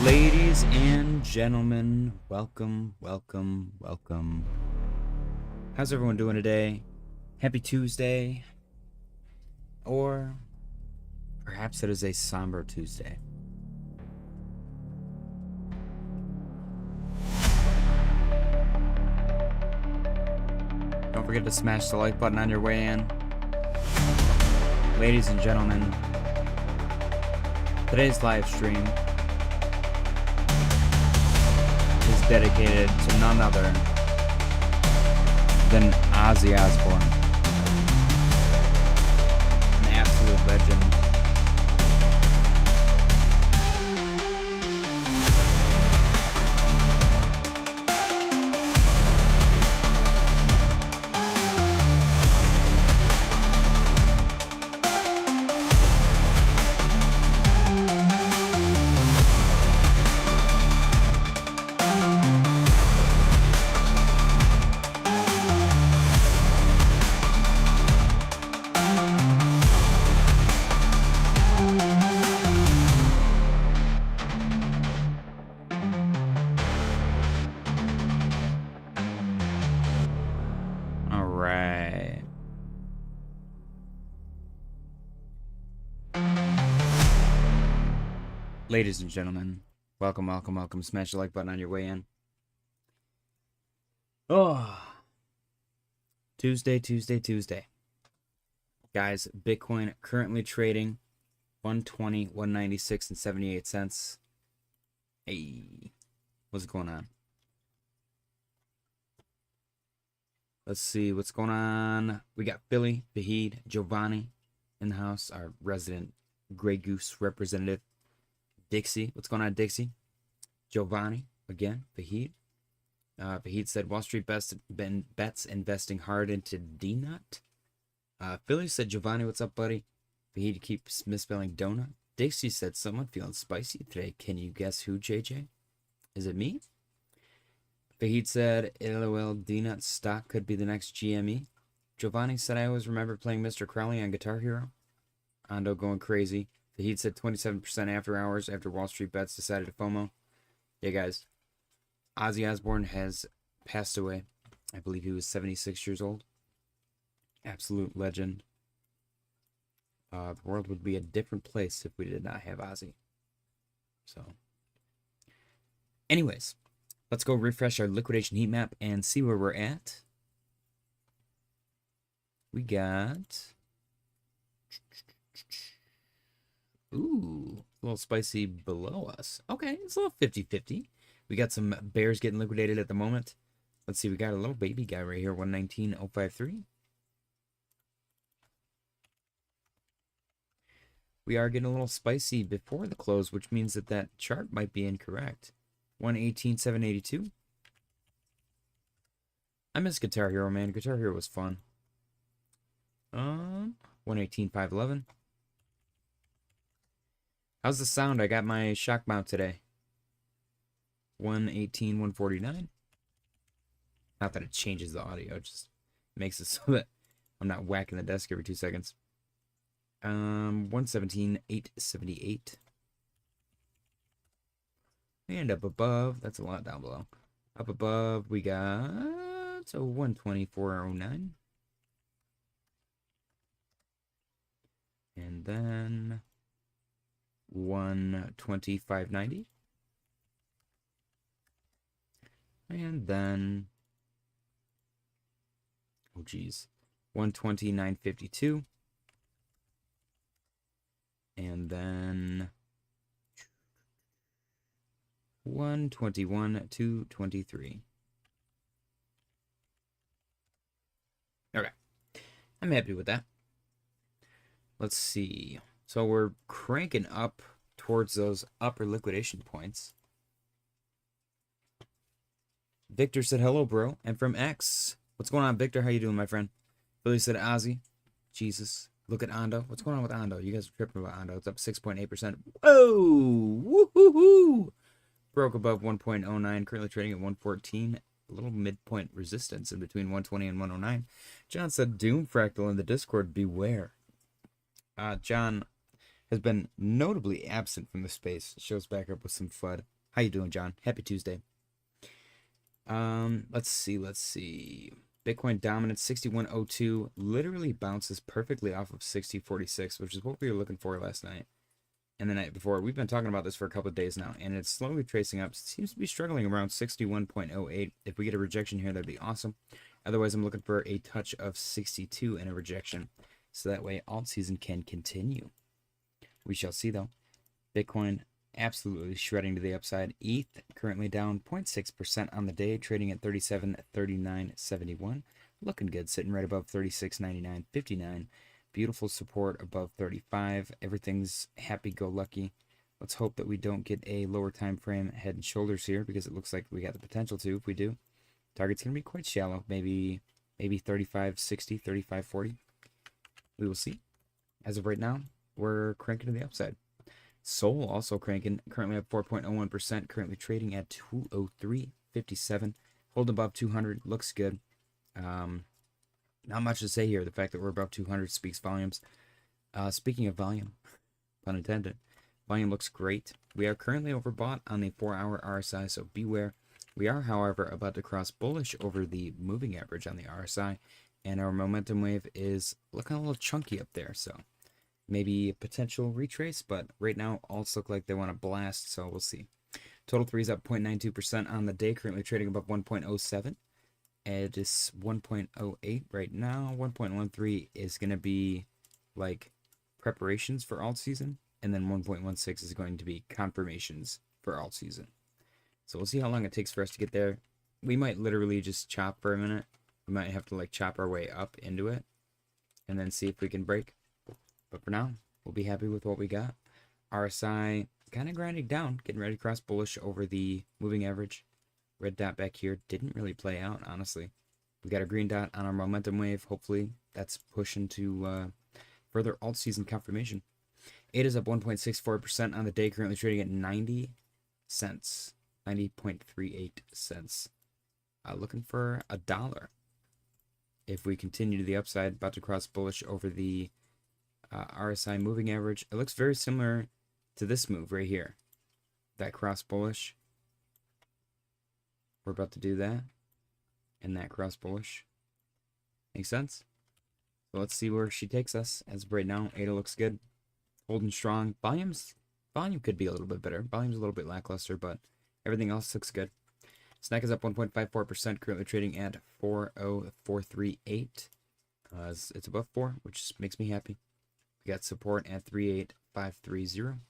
Ladies and gentlemen, welcome, welcome, welcome. How's everyone doing today? Happy Tuesday. Or perhaps it is a somber Tuesday. Don't forget to smash the like button on your way in. Ladies and gentlemen, today's live stream is dedicated to none other than Ozzy Osbourne, an absolute legend. Ladies and gentlemen, welcome, welcome, welcome. Smash the like button on your way in. Oh, Tuesday. Guys, Bitcoin currently trading 120, 196, and 78 cents. Hey, what's going on? Let's see what's going on. We got Philly, Vahid, Giovanni in the house, our resident Grey Goose representative. Dixie, what's going on, Dixie? Giovanni, again, Vahid. Vahid said Wall Street bets investing hard into DNUT. Philly said, Giovanni, what's up, buddy? Vahid keeps misspelling donut. Dixie said, someone feeling spicy today. Can you guess who, JJ? Is it me? Vahid said, LOL, DNUT stock could be the next GME. Giovanni said, I always remember playing Mr. Crowley on Guitar Hero. Ando going crazy. Vahid said 27% after hours after Wall Street Bets decided to FOMO. Yeah, guys. Ozzy Osbourne has passed away. I believe he was 76 years old. Absolute legend. The world would be a different place if we did not have Ozzy. So, anyways, let's go refresh our liquidation heat map and see where we're at. We got... Ooh, a little spicy below us. Okay, it's a little 50-50. We got some bears getting liquidated at the moment. Let's see, we got a little baby guy right here, 119.053. We are getting a little spicy before the close, which means that that chart might be incorrect. 118.782. I miss Guitar Hero, man. Guitar Hero was fun. 118.511. How's the sound? I got my shock mount today. 118.149. Not that it changes the audio, it just makes it so that I'm not whacking the desk every 2 seconds. 117.878. And up above, that's a lot down below. Up above, we got 124.09. And then 125.90. And then, oh geez, 129.52. And then 121.223. Okay, I'm happy with that. Let's see. So we're cranking up towards those upper liquidation points. Victor said, hello, bro. And from X. What's going on, Victor? How you doing, my friend? Billy said, Ozzy. Jesus. Look at Ando. What's going on with Ando? You guys are tripping about Ando. It's up 6.8%. Whoa! Woohoo! Broke above 1.09. Currently trading at 114. A little midpoint resistance in between 120 and 109. John said, Doom Fractal in the Discord, beware. John has been notably absent from the space. Shows back up with some FUD. How you doing, John? Happy Tuesday. Let's see. Bitcoin dominance 6102 literally bounces perfectly off of 6046, which is what we were looking for last night and the night before. We've been talking about this for a couple of days now, and it's slowly tracing up. It seems to be struggling around 61.08. If we get a rejection here, that'd be awesome. Otherwise, I'm looking for a touch of 62 and a rejection, so that way Altseason can continue. We shall see, though. Bitcoin absolutely shredding to the upside. ETH currently down 0.6% on the day, trading at 37.3971. Looking good, sitting right above 36.9959. Beautiful support above 35. Everything's happy-go-lucky. Let's hope that we don't get a lower time frame head and shoulders here, because it looks like we got the potential to. If we do, target's going to be quite shallow. Maybe 35.60, 35.40. We will see. As of right now, we're cranking to the upside. Sol also cranking, currently at 4.01%, currently trading at 203.57. Hold above 200, looks good. Not much to say here. The fact that we're above 200 speaks volumes. Speaking of volume, pun intended, volume looks great. We are currently overbought on the 4-hour RSI, so beware. We are, however, about to cross bullish over the moving average on the RSI, and our momentum wave is looking a little chunky up there, so maybe a potential retrace, but right now alts look like they want to blast, so we'll see. Total 3 is up 0.92% on the day, currently trading above 1.07. It is 1.08 right now. 1.13 is going to be like preparations for Altseason, and then 1.16 is going to be confirmations for Altseason. So we'll see how long it takes for us to get there. We might literally just chop for a minute. We might have to like chop our way up into it and then see if we can break. But for now, we'll be happy with what we got. RSI kind of grinding down, getting ready to cross bullish over the moving average. Red dot back here didn't really play out, honestly. We got a green dot on our momentum wave. Hopefully, that's pushing to further Altseason confirmation. ADA is up 1.64% on the day, currently trading at 90 cents. 90.38 cents. Looking for $1. If we continue to the upside, about to cross bullish over the RSI moving average. It looks very similar to this move right here. That cross bullish. We're about to do that. And that cross bullish. Makes sense? So let's see where she takes us. As of right now, ADA looks good. Holding strong. Volume could be a little bit better. Volume's a little bit lackluster, but everything else looks good. SNEK is up 1.54%, currently trading at 40438. It's above 4, which makes me happy. We got support at 38530,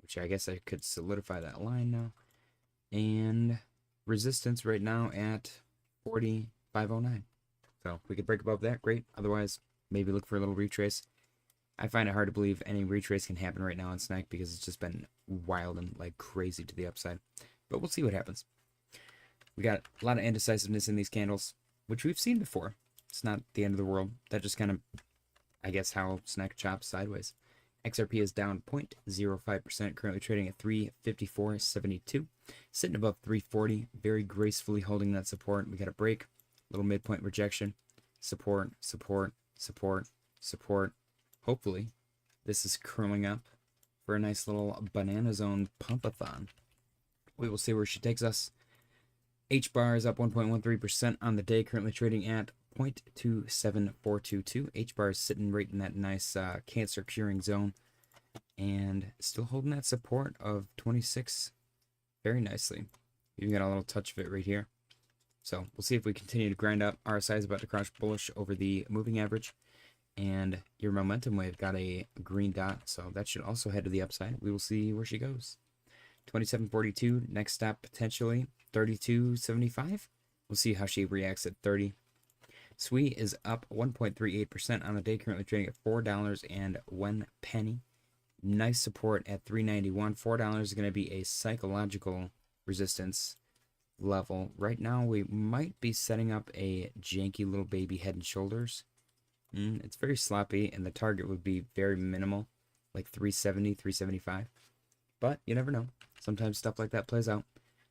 which I guess I could solidify that line now. And resistance right now at 40509. So if we could break above that, great. Otherwise, maybe look for a little retrace. I find it hard to believe any retrace can happen right now on SNEK because it's just been wild and like crazy to the upside. But we'll see what happens. We got a lot of indecisiveness in these candles, which we've seen before. It's not the end of the world. That just kind of, I guess, how SNEK chops sideways. XRP is down 0.05%, currently trading at 354.72. Sitting above 340, very gracefully holding that support. We got a break, little midpoint rejection. Support, support, support, support. Hopefully, this is curling up for a nice little banana zone pump-a-thon. We will see where she takes us. HBAR is up 1.13% on the day, currently trading at 0.27422. HBAR is sitting right in that nice cancer curing zone and still holding that support of 26 very nicely. Even got a little touch of it right here. So we'll see if we continue to grind up. RSI is about to crash bullish over the moving average, and your momentum wave got a green dot, so that should also head to the upside. We will see where she goes. 27.42, next stop potentially 32.75. We'll see how she reacts at 30. SWE is up 1.38% on the day, currently trading at $4.01. Nice support at $3.91. $4 is going to be a psychological resistance level. Right now, we might be setting up a janky little baby head and shoulders. It's very sloppy, and the target would be very minimal, like 370, 375. But you never know. Sometimes stuff like that plays out.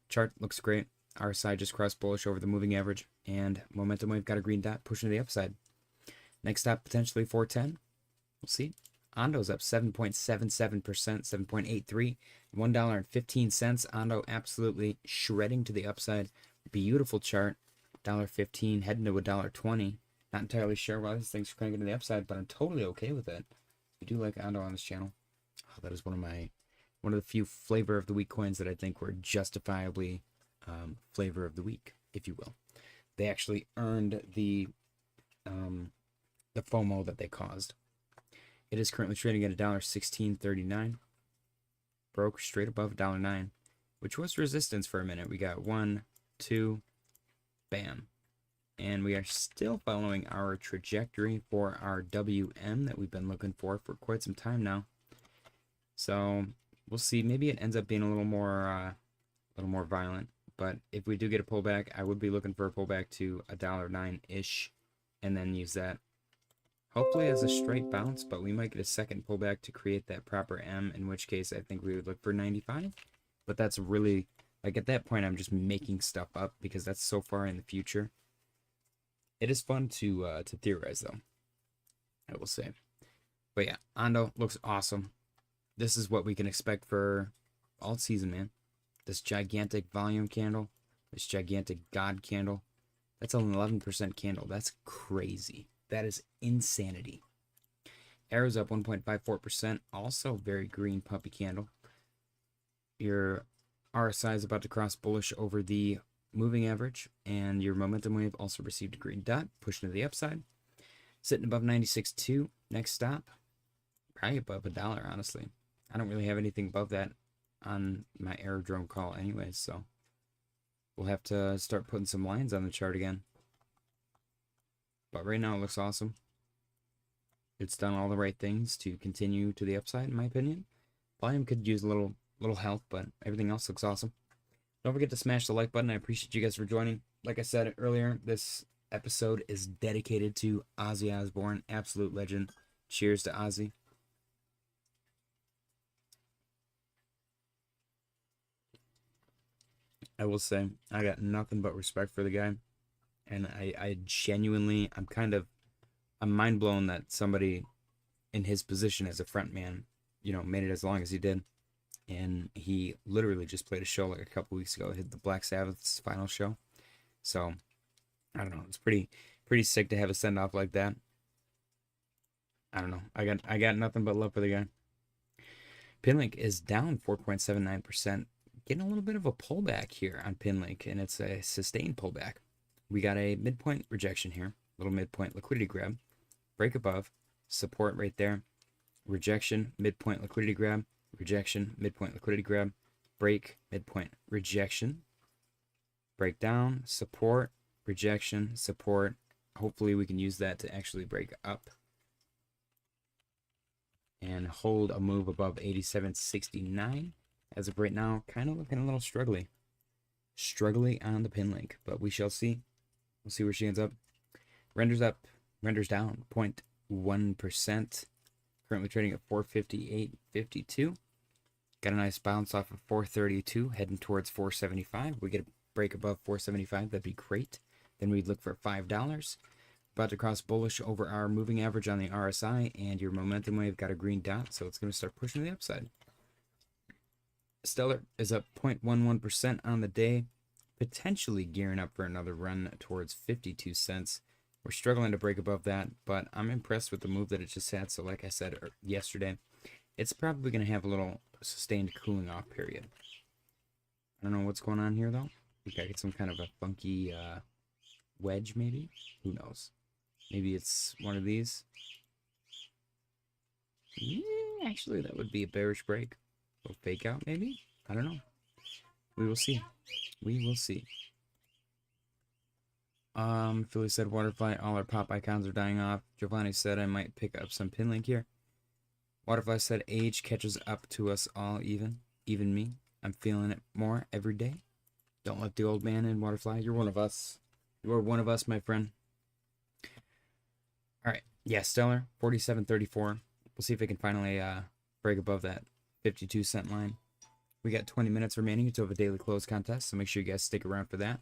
Chart looks great. RSI just crossed bullish over the moving average, and momentum wave got a green dot pushing to the upside. Next stop potentially 410. We'll see. Ondo's up 7.77%, 7.83, $1.15. Ondo absolutely shredding to the upside. Beautiful chart. $1.15 heading to $1.20. Not entirely sure why this thing's cranking to the upside, but I'm totally okay with it. We do like Ondo on this channel. Oh, that is one of the few flavor of the week coins that I think were justifiably flavor of the week, if you will. They actually earned the FOMO that they caused. It is currently trading at $1.1639. Broke straight above $1.09, which was resistance for a minute. We got 1, 2, bam. And we are still following our trajectory for our WM that we've been looking for quite some time now. So we'll see. Maybe it ends up being a little more violent. But if we do get a pullback, I would be looking for a pullback to $1.09-ish, and then use that hopefully as a straight bounce. But we might get a second pullback to create that proper M, in which case I think we would look for 95. But that's really, like, at that point I'm just making stuff up because that's so far in the future. It is fun to theorize, though, I will say. But yeah, Ondo looks awesome. This is what we can expect for Altseason, man. This gigantic volume candle, this gigantic God candle, that's an 11% candle. That's crazy. That is insanity. Arrow's up 1.54%. Also very green puppy candle. Your RSI is about to cross bullish over the moving average, and your momentum wave also received a green dot, pushing to the upside. Sitting above 96.2. Next stop, probably above $1, honestly. I don't really have anything above that on my aerodrome call anyways, so we'll have to start putting some lines on the chart again. But right now it looks awesome. It's done all the right things to continue to the upside, in my opinion. Volume could use a little help, but everything else looks awesome. Don't forget to smash the like button. I appreciate you guys for joining. Like I said earlier, this episode is dedicated to Ozzy Osbourne, absolute legend. Cheers to Ozzy. I will say, I got nothing but respect for the guy. And I genuinely, I'm mind blown that somebody in his position as a front man, made it as long as he did. And he literally just played a show like a couple weeks ago. Hit the Black Sabbath's final show. So, I don't know. It's pretty sick to have a send off like that. I don't know. I got nothing but love for the guy. Pinlink is down 4.79%. Getting a little bit of a pullback here on Pinlink, and it's a sustained pullback. We got a midpoint rejection here. Little midpoint liquidity grab. Break above. Support right there. Rejection. Midpoint liquidity grab. Rejection. Midpoint liquidity grab. Break. Midpoint rejection. Break down. Support. Rejection. Support. Hopefully we can use that to actually break up and hold a move above 87.69. As of right now, kind of looking a little struggly on the Pinlink, but we shall see. We'll see where she ends up. Renders up, renders down 0.1%. Currently trading at 458.52. Got a nice bounce off of 432, heading towards 475. We get a break above 475, that'd be great. Then we'd look for $5. About to cross bullish over our moving average on the RSI, and your momentum wave got a green dot, so it's going to start pushing to the upside. Stellar is up 0.11% on the day, potentially gearing up for another run towards 52 cents. We're struggling to break above that, but I'm impressed with the move that it just had. So like I said yesterday, it's probably going to have a little sustained cooling off period. I don't know what's going on here, though. We got to get some kind of a funky wedge, maybe? Who knows? Maybe it's one of these. Yeah, actually, that would be a bearish break. A little fake out, maybe? I don't know. We will see. We will see. Philly said, Waterfly, all our pop icons are dying off. Giovanni said, I might pick up some Pinlink here. Waterfly said, age catches up to us all, even me. I'm feeling it more every day. Don't let the old man in, Waterfly. You're one of us. You are one of us, my friend. All right. Yeah, Stellar, 47.34. We'll see if we can finally break above that 52-cent line. We got 20 minutes remaining until the daily close contest, so make sure you guys stick around for that.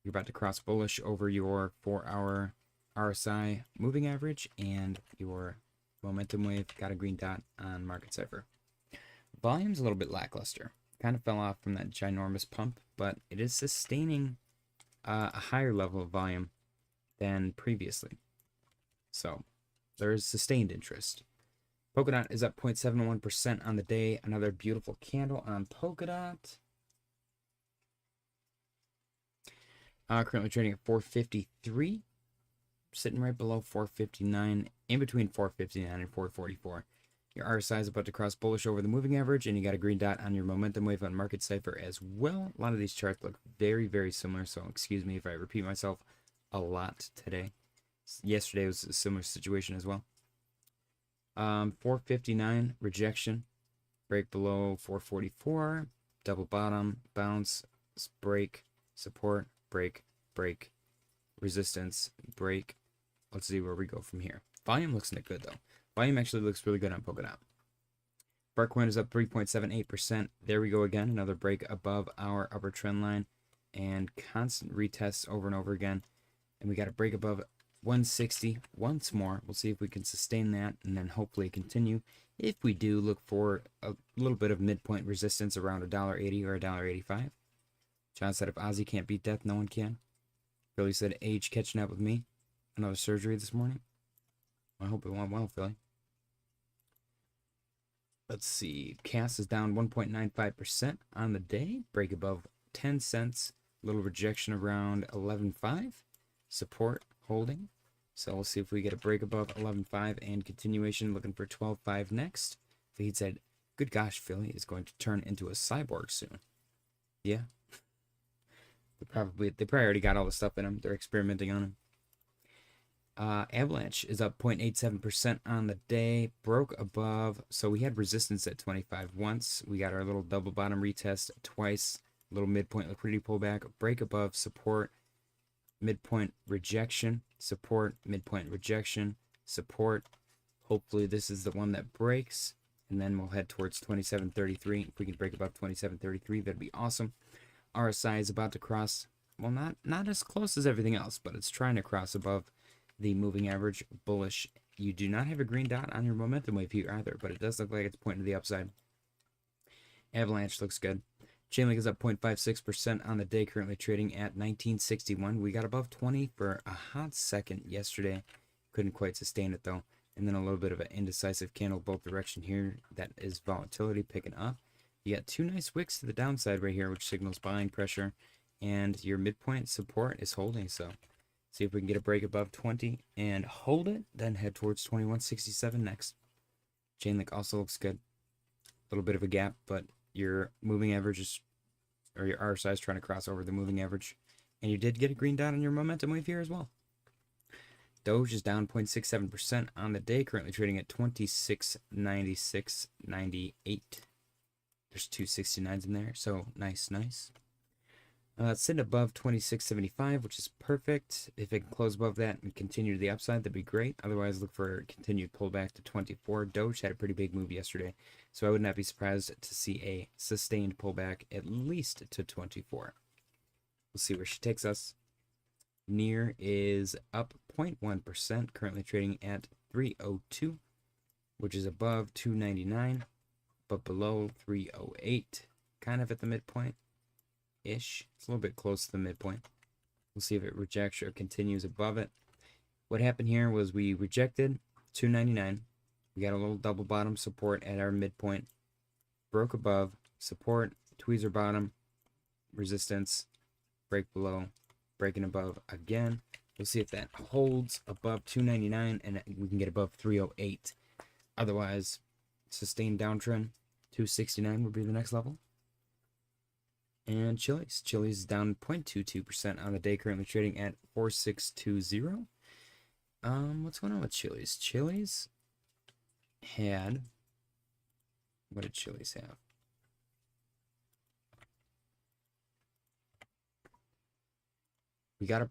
You're about to cross bullish over your 4-hour RSI moving average and your Momentum wave, got a green dot on market cipher. Volume's a little bit lackluster. Kind of fell off from that ginormous pump, but it is sustaining a higher level of volume than previously. So there is sustained interest. Polkadot is up 0.71% on the day. Another beautiful candle on Polkadot. Currently trading at 453. Sitting right below 459. In between 459 and 444. Your RSI is about to cross bullish over the moving average, and you got a green dot on your momentum wave on market cipher as well. A lot of these charts look very, very similar, so excuse me if I repeat myself a lot today. Yesterday was a similar situation as well. 459 rejection, break below 444, double bottom, bounce, break, support, break, break, resistance, break. Let's see where we go from here. Volume looks good though. Volume actually looks really good on Polkadot. Barcoin is up 3.78%. There we go again. Another break above our upper trend line. And constant retests over and over again. And we got a break above 160 once more. We'll see if we can sustain that and then hopefully continue. If we do, look for a little bit of midpoint resistance around $1.80 or $1.85. John said if Ozzy can't beat death, no one can. Philly said age catching up with me. Another surgery this morning. I hope it went well, Philly. Let's see. CAS is down 1.95% on the day. Break above 10 cents. Little rejection around 11.5. Support holding. So we'll see if we get a break above 11.5 and continuation. Looking for 12.5 next. Fahid said, good gosh, Philly is going to turn into a cyborg soon. Yeah. They probably already got all the stuff in them. They're experimenting on them. Avalanche is up 0.87% on the day, broke above, so we had resistance at 25 once, we got our little double bottom retest twice, little midpoint liquidity pullback, break above support, midpoint rejection, support, midpoint rejection, support. Hopefully this is the one that breaks, and then we'll head towards 27.33. If we can break above 27.33, that'd be awesome. RSI is about to cross, well, not as close as everything else, but it's trying to cross above the moving average, bullish. You do not have a green dot on your momentum wave here either, but it does look like it's pointing to the upside. Avalanche looks good. Chainlink is up 0.56% on the day, currently trading at 1961. We got above 20 for a hot second yesterday. Couldn't quite sustain it though. And then a little bit of an indecisive candle both direction here. That is volatility picking up. You got two nice wicks to the downside right here, which signals buying pressure. And your midpoint support is holding, so see if we can get a break above 20 and hold it, then head towards 21.67 next. Chainlink also looks good. A little bit of a gap, but your moving average is, or your RSI is trying to cross over the moving average. And you did get a green dot on your momentum wave here as well. Doge is down 0.67% on the day, currently trading at 26.96.98. There's two 69s in there, so nice. It's sitting above 26.75, which is perfect. If it can close above that and continue to the upside, that'd be great. Otherwise, look for a continued pullback to 24. Doge had a pretty big move yesterday, so I would not be surprised to see a sustained pullback at least to 24. We'll see where she takes us. NEAR is up 0.1%, currently trading at 302, which is above 299, but below 308, kind of at the midpoint. Ish. It's a little bit close to the midpoint. We'll see if it rejects or continues above it. What happened here was we rejected 299. We got a little double bottom support at our midpoint. Broke above, support, tweezer bottom, resistance, break below, breaking above again. We'll see if that holds above 299 and we can get above 308. Otherwise, sustained downtrend, 269 would be the next level. And Chili's down 0.22% on the day, currently trading at 4620. What's going on with Chili's? Chili's had, what did Chili's have? We got a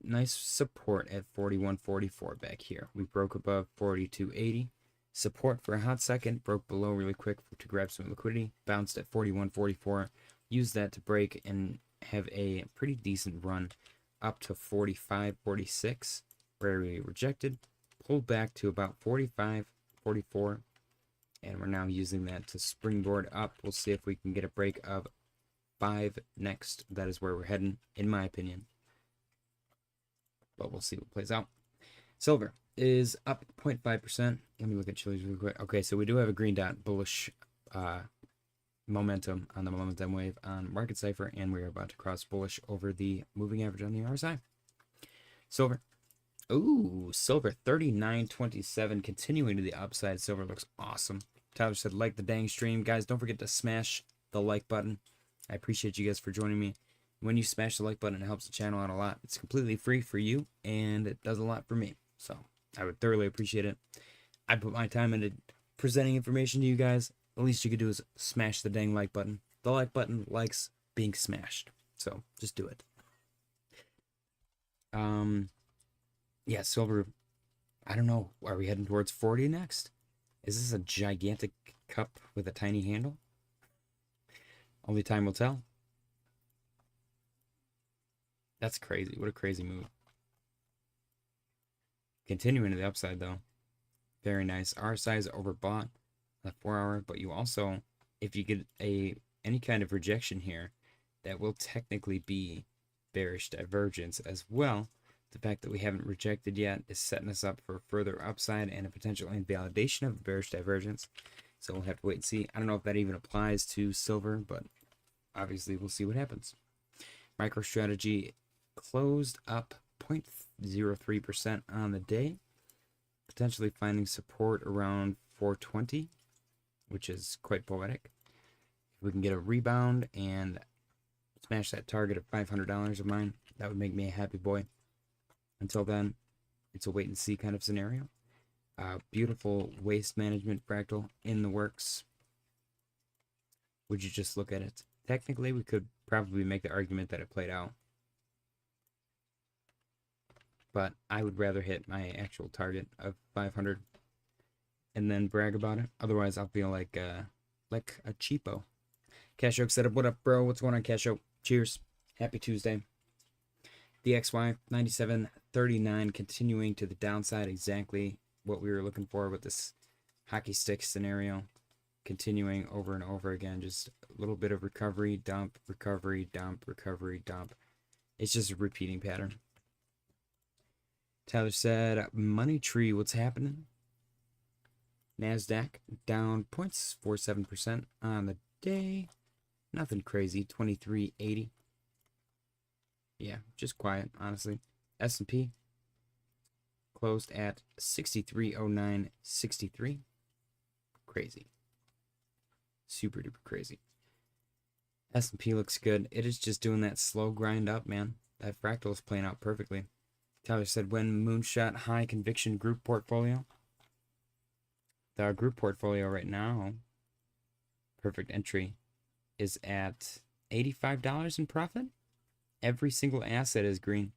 nice support at 41.44 back here. We broke above 42.80. Support for a hot second, broke below really quick to grab some liquidity, bounced at 41.44. Use that to break and have a pretty decent run up to 45.46, where we rejected, pulled back to about 45, 44. And we're now using that to springboard up. We'll see if we can get a break of 5 next. That is where we're heading, in my opinion. But we'll see what plays out. Silver is up 0.5%. Let me look at Chili's really quick. Okay, so we do have a green dot bullish momentum on the momentum wave on Market Cipher, and we're about to cross bullish over the moving average on the RSI. Silver. Ooh, silver 39.27, continuing to the upside. Silver looks awesome. Tyler said, like the dang stream. Guys, don't forget to smash the like button. I appreciate you guys for joining me. When you smash the like button, it helps the channel out a lot. It's completely free for you, and it does a lot for me. So I would thoroughly appreciate it. I put my time into presenting information to you guys. The least you could do is smash the dang like button. The like button likes being smashed. So just do it. Yeah, silver, I don't know. Are we heading towards 40 next? Is this a gigantic cup with a tiny handle? Only time will tell. That's crazy. What a crazy move. Continuing to the upside, though. Very nice. RSI is overbought on the 4-hour, but you also, if you get any kind of rejection here, that will technically be bearish divergence as well. The fact that we haven't rejected yet is setting us up for further upside and a potential invalidation of the bearish divergence. So we'll have to wait and see. I don't know if that even applies to silver, but obviously we'll see what happens. MicroStrategy closed up 0.03% on the day, potentially finding support around 420, which is quite poetic. If we can get a rebound and smash that target of $500 of mine, that would make me a happy boy. Until then, it's a wait and see kind of scenario. Beautiful waste management fractal in the works. Would you just look at it? Technically, we could probably make the argument that it played out. But I would rather hit my actual target of 500 and then brag about it. Otherwise, I'll feel like a cheapo. Cash Oak setup. What up, bro? What's going on, Cash Oak? Cheers. Happy Tuesday. DXY 97.39 continuing to the downside, exactly what we were looking for with this hockey stick scenario, continuing over and over again. Just a little bit of recovery, dump, recovery, dump, recovery, dump. It's just a repeating pattern. Tyler said, Money Tree, what's happening? NASDAQ down 0.47% on the day. Nothing crazy, 2380. Yeah, just quiet, honestly. S&P closed at 6309.63. Crazy. Super duper crazy. S&P looks good. It is just doing that slow grind up, man. That fractal is playing out perfectly. Tyler said, when Moonshot high conviction group portfolio. Our group portfolio right now, perfect entry, is at $85 in profit. Every single asset is green.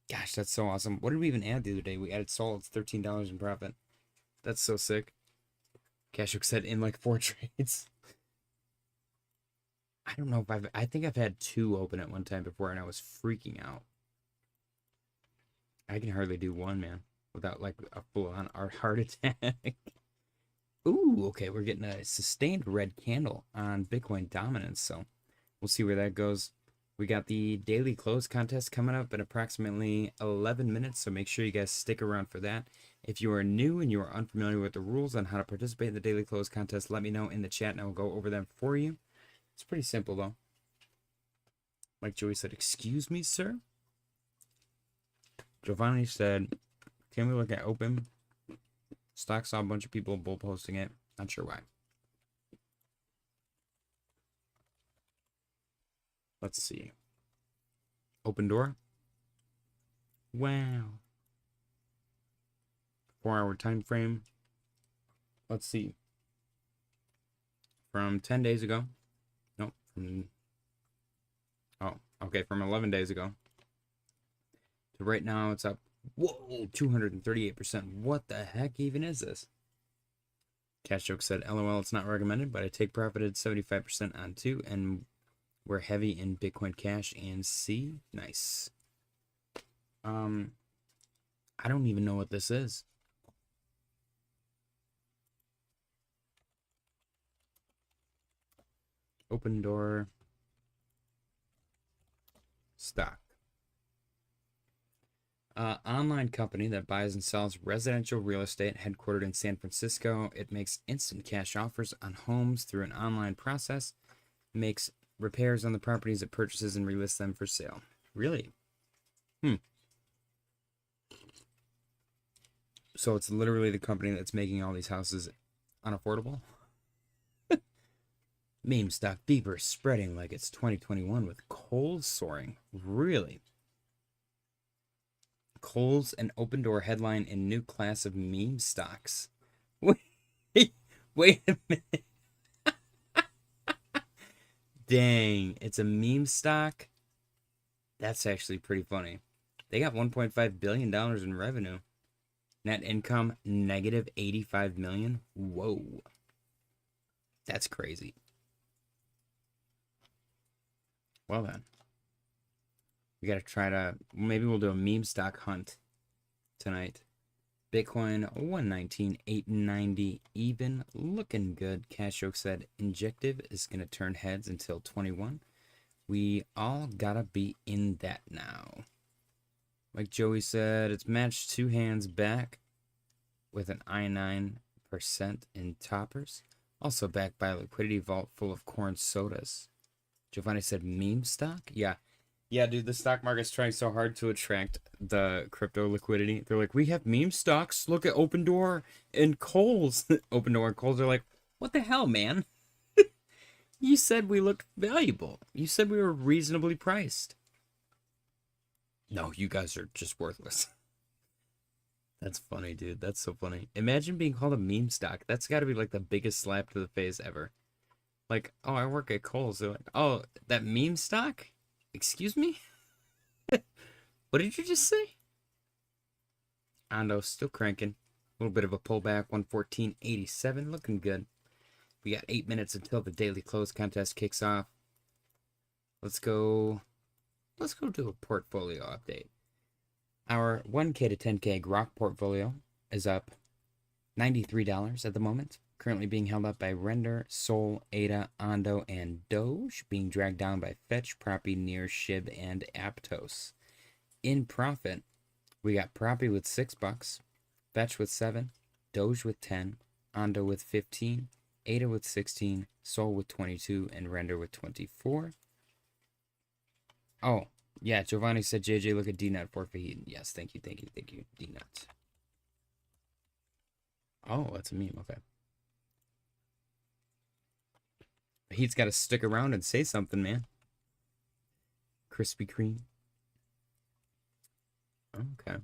Gosh, that's so awesome. What did we even add the other day? We added Sol. It's $13 in profit. That's so sick. Cash said in like 4 trades. I don't know if I think I've had 2 open at one time before and I was freaking out. I can hardly do 1, man, without like a full-on heart attack. Ooh, okay, we're getting a sustained red candle on Bitcoin dominance, so we'll see where that goes. We got the daily close contest coming up in approximately 11 minutes, so make sure you guys stick around for that. If you are new and you are unfamiliar with the rules on how to participate in the daily close contest, let me know in the chat and I will go over them for you. It's pretty simple, though. Like Joey said, excuse me, sir? Giovanni said, can we look at open? Stock saw a bunch of people bull posting it. Not sure why. Let's see. Open door. Wow. 4-hour time frame. Let's see. From 10 days ago. Nope. From 11 days ago. To right now, it's up. Whoa, 238%. What the heck even is this? Cash Joke said, LOL, it's not recommended, but I take profited 75% on 2, and we're heavy in Bitcoin Cash and C. Nice. I don't even know what this is. Open Door stock. Online company that buys and sells residential real estate headquartered in San Francisco. It makes instant cash offers on homes through an online process. Makes repairs on the properties it purchases and relists them for sale. Really? So it's literally the company that's making all these houses unaffordable? Meme stock deeper spreading like it's 2021 with coals soaring. Really? Coles and Open Door headline in new class of meme stocks. Wait a minute. Dang, it's a meme stock? That's actually pretty funny. They got $1.5 billion in revenue. Net income, negative $85 million. Whoa. That's crazy. Well then. We gotta try to, maybe we'll do a meme stock hunt tonight. Bitcoin 119,890 even, looking good. Cashok said injective is gonna turn heads until 21. We all gotta be in that now. Like Joey said, it's matched 2 hands back with an I9% in toppers. Also backed by a liquidity vault full of corn sodas. Giovanni said meme stock? Yeah. Yeah, dude, the stock market's trying so hard to attract the crypto liquidity. They're like, we have meme stocks. Look at Open Door and Coles. Open Door and Coles are like, what the hell, man? You said we looked valuable. You said we were reasonably priced. No, you guys are just worthless. That's funny, dude. That's so funny. Imagine being called a meme stock. That's got to be like the biggest slap to the face ever. Like, oh, I work at Kohl's. They're like, oh, that meme stock? Excuse me? What did you just say? Ando still cranking. A little bit of a pullback. 114.87. Looking good. We got 8 minutes until the daily close contest kicks off. Let's go do a portfolio update. Our 1K to 10K Grok portfolio is up $93 at the moment. Currently being held up by Render, Sol, ADA, Ondo, and Doge. Being dragged down by Fetch, Proppy, Near, Shib, and Aptos. In profit, we got Proppy with $6, Fetch with 7, Doge with 10, Ondo with 15, ADA with 16, Sol with 22, and Render with 24. Oh, yeah, Giovanni said, JJ, look at DNUT for Fahid. Yes, thank you, DNUT. Oh, that's a meme, okay. He's got to stick around and say something, man. Krispy Kreme. Okay.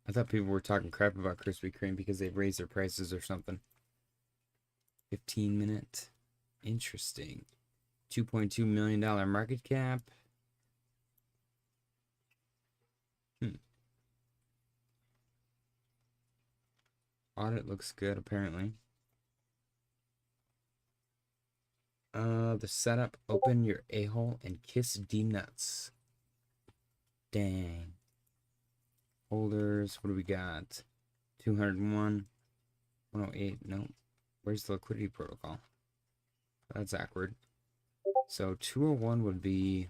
I thought people were talking crap about Krispy Kreme because they've raised their prices or something. 15-minute. Interesting. $2.2 million market cap. Audit looks good, apparently. The setup, open your a-hole and kiss D-nuts. Dang. Holders, what do we got? 201, 108, nope. Where's the liquidity protocol? That's awkward. So 201 would be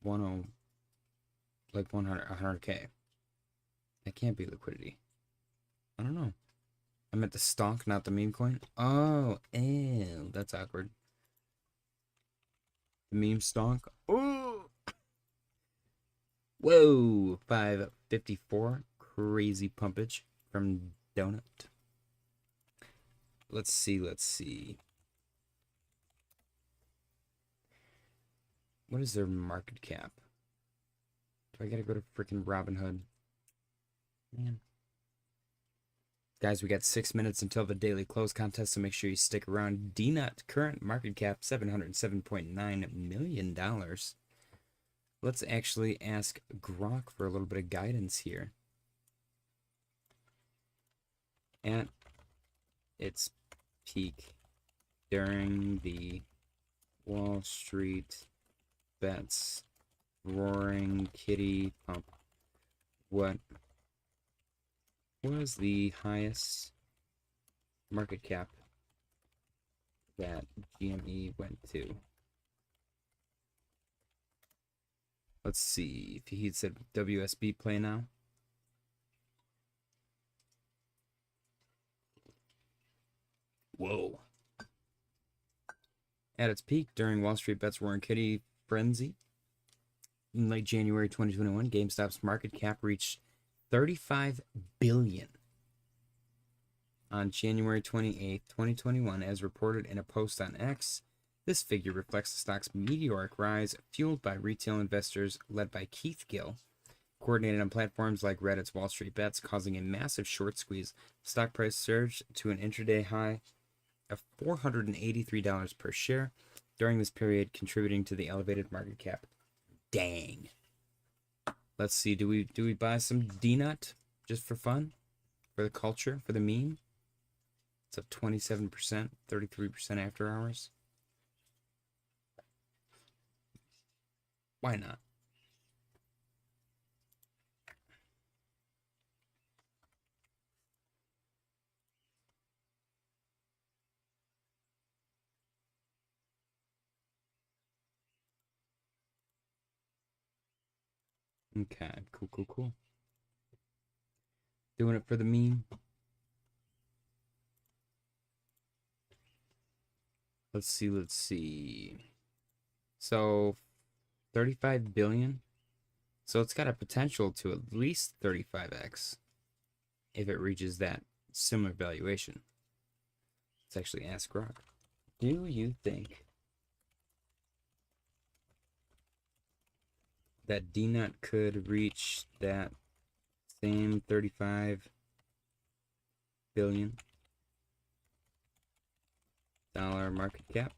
10, like 100K. That can't be liquidity. I don't know. I meant the stonk, not the meme coin. Oh, ew, that's awkward. The meme stonk. Oh, whoa, 554. Crazy pumpage from Donut. Let's see. What is their market cap? Do I gotta go to freaking Robinhood? Man. Guys, we got 6 minutes until the daily close contest, so make sure you stick around. DNUT, current market cap, $707.9 million. Let's actually ask Grok for a little bit of guidance here. At its peak during the Wall Street Bets Roaring Kitty Pump, what was the highest market cap that GME went to. Let's see if he said WSB play now. Whoa. At its peak during Wall Street Bets Warren Kitty frenzy in late January 2021, GameStop's market cap reached $35 billion. On January 28, 2021, as reported in a post on X, this figure reflects the stock's meteoric rise, fueled by retail investors led by Keith Gill, coordinated on platforms like Reddit's Wall Street Bets, causing a massive short squeeze. The stock price surged to an intraday high of $483 per share during this period, contributing to the elevated market cap. Dang. Let's see, do we buy some DNUT just for fun? For the culture? For the meme? It's up 27%, 33% after hours. Why not? Okay, cool. Doing it for the meme. Let's see. So, 35 billion. So it's got a potential to at least 35x if it reaches that similar valuation. Let's actually ask Rock. Do you think that DNUT could reach that same 35 billion dollar market cap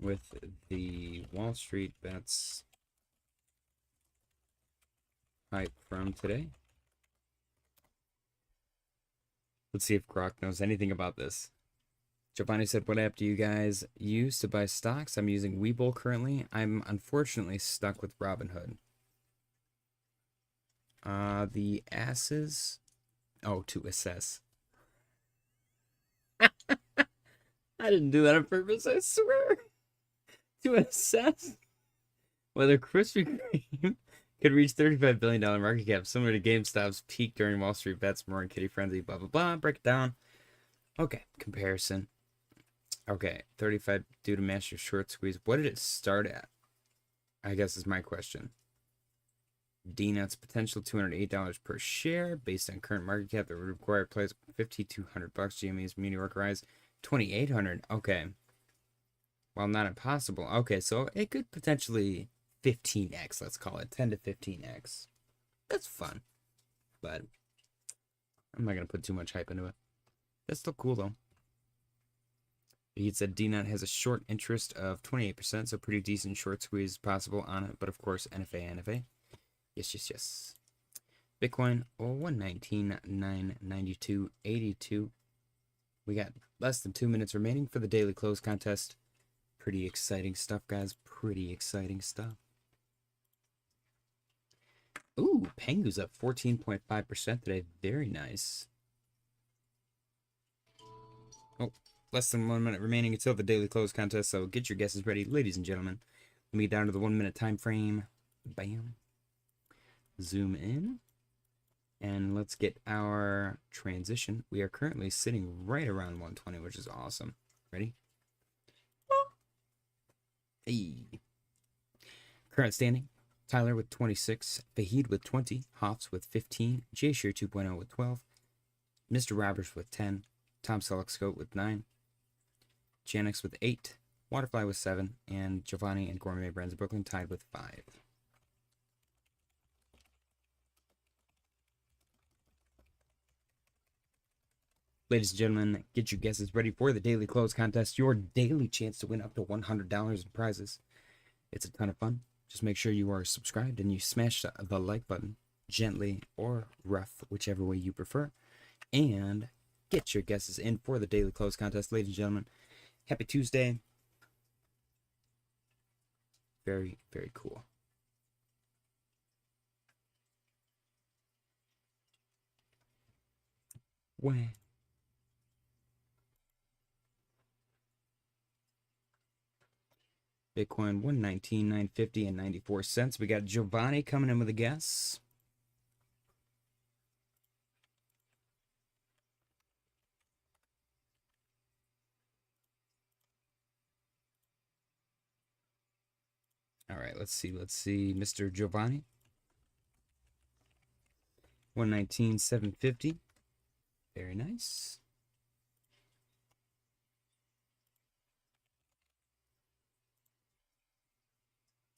with the Wall Street Bets hype from today? Let's see if Grok knows anything about this. Giovanni said, what app do you guys use to buy stocks? I'm using Webull currently. I'm unfortunately stuck with Robinhood. The asses. Oh, to assess. I didn't do that on purpose, I swear. To assess whether Krispy Kreme could reach $35 billion market cap, similar to GameStop's peak during Wall Street Bets, more kitty friendly, blah, blah, blah. Break it down. Okay, comparison. Okay, 35 due to massive short squeeze. What did it start at? I guess is my question. DNUT's potential $208 per share based on current market cap that would require plays $5,200. GME's meteoric rise $2,800. Okay. Well, not impossible. Okay, so it could potentially 15x, let's call it 10 to 15x. That's fun, but I'm not gonna put too much hype into it. That's still cool though. He said DNUT has a short interest of 28%, so pretty decent short squeeze possible on it. But of course, NFA. Yes. Bitcoin, 119,992.82. We got less than 2 minutes remaining for the daily close contest. Pretty exciting stuff, guys. Pretty exciting stuff. Ooh, Pengu's up 14.5% today. Very nice. Oh, less than 1 minute remaining until the daily close contest, so get your guesses ready, ladies and gentlemen. Let me get down to the 1 minute time frame. Bam. Zoom in. And let's get our transition. We are currently sitting right around 120, which is awesome. Ready? Hey. Current standing. Tyler with 26. Fahid with 20. Hoffs with 15. J-Shear 2.0 with 12. Mr. Roberts with 10. Tom Selleck with 9. Janix with 8. Waterfly with 7. And Giovanni and Gourmet Brands of Brooklyn tied with 5. Ladies and gentlemen, get your guesses ready for the daily close contest. Your daily chance to win up to $100 in prizes. It's a ton of fun. Just make sure you are subscribed and you smash the like button, gently or rough, whichever way you prefer. And get your guesses in for the daily close contest. Ladies and gentlemen, happy Tuesday. Very, very cool. Wow. Bitcoin 119,950 and 94 cents. We got Giovanni coming in with a guess. All right, let's see, Mr. Giovanni. 119,750. Very nice.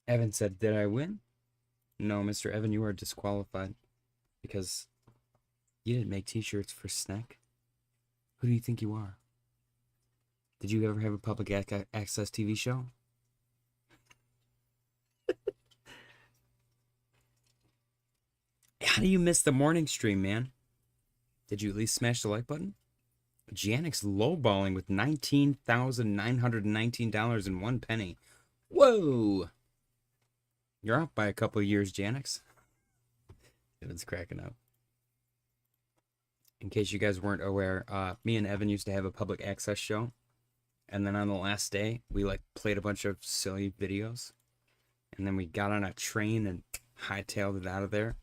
Evan said, did I win? No, Mr. Evan, you are disqualified because you didn't make t-shirts for SNEK. Who do you think you are? Did you ever have a public access TV show? How do you miss the morning stream, man? Did you at least smash the like button? Janix lowballing with $19,919.01. Whoa! You're off by a couple of years, Janix. Evan's cracking up. In case you guys weren't aware, me and Evan used to have a public access show. And then on the last day, we played a bunch of silly videos. And then we got on a train and hightailed it out of there.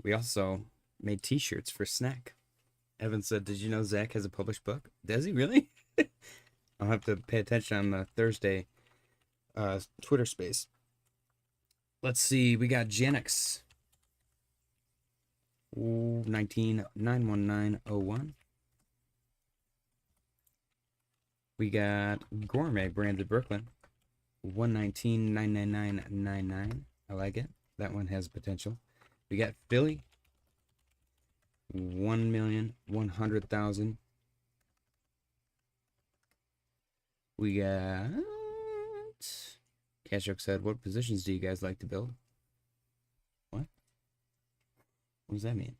We also made t-shirts for SNEK. Evan said, did you know Zach has a published book? Does he really? I'll have to pay attention on the Thursday Twitter space. Let's see. We got Janix. 19,919.01. We got Gourmet Branded Brooklyn. 119,999.99. I like it. That one has potential. We got Philly. 1,100,000. We got Cashok said, what positions do you guys like to build? What does that mean?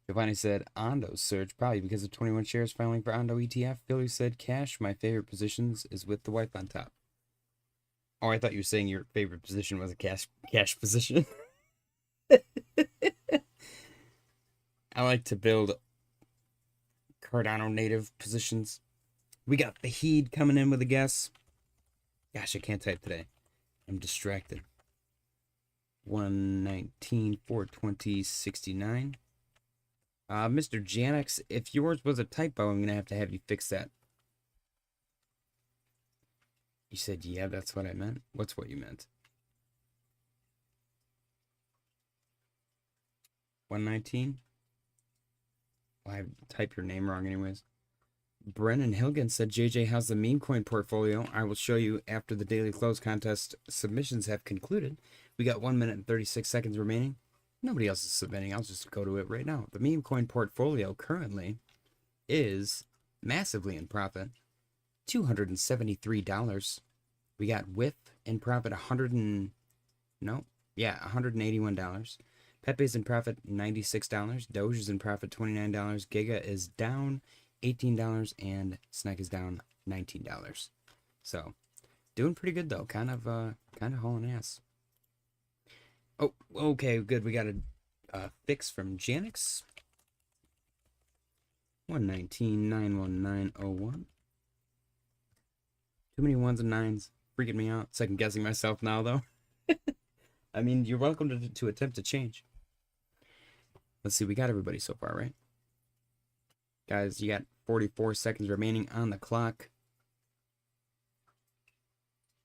Giovanni said, Ondo surge, probably because of 21 shares filing for Ondo ETF. Philly said, cash, my favorite positions is with the wipe on top. Oh, I thought you were saying your favorite position was a cash position. I like to build Cardano native positions. We got Fahid coming in with a guess. Gosh, I can't type today. I'm distracted. 119,420.69. Mr. Janix, if yours was a typo, I'm going to have you fix that. You said, yeah, that's what I meant. What's what you meant? 119? Well, I typed your name wrong anyways. Brennan Hilgen said, JJ, how's the Memecoin portfolio? I will show you after the daily close contest submissions have concluded. We got 1 minute and 36 seconds remaining. Nobody else is submitting. I'll just go to it right now. The Memecoin portfolio currently is massively in profit. $273. We got with in profit $181. Pepe's in profit $96. Doge is in profit $29. Giga is down $18, and SNEK is down $19. So doing pretty good though. Kind of hauling ass. Oh, okay, good. We got a fix from Janix. 119,919.01. Too many ones and nines. Freaking me out. Second guessing myself now though. I mean, you're welcome to attempt to change. Let's see, we got everybody so far, right? Guys, you got 44 seconds remaining on the clock.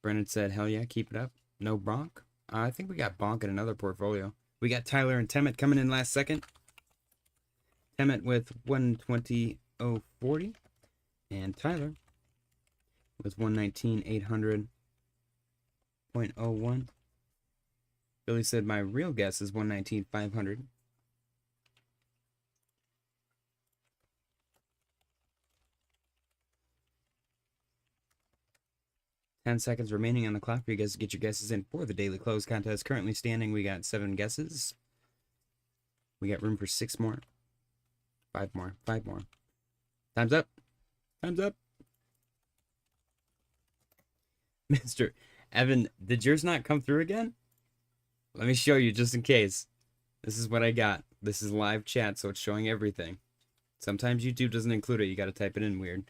Brennan said, hell yeah, keep it up. No bonk. I think we got bonk in another portfolio. We got Tyler and Temet coming in last second. Temet with 120.040. And Tyler with 119,800.01. Billy said, my real guess is 119,500. Seconds remaining on the clock for you guys to get your guesses in for the daily close contest. Currently standing, we got 7 guesses. We got room for 6 more. 5 more. 5 more. Time's up. Time's up. Mr. Evan, did yours not come through again? Let me show you just in case. This is what I got. This is live chat, so it's showing everything. Sometimes YouTube doesn't include it. You got to type it in weird.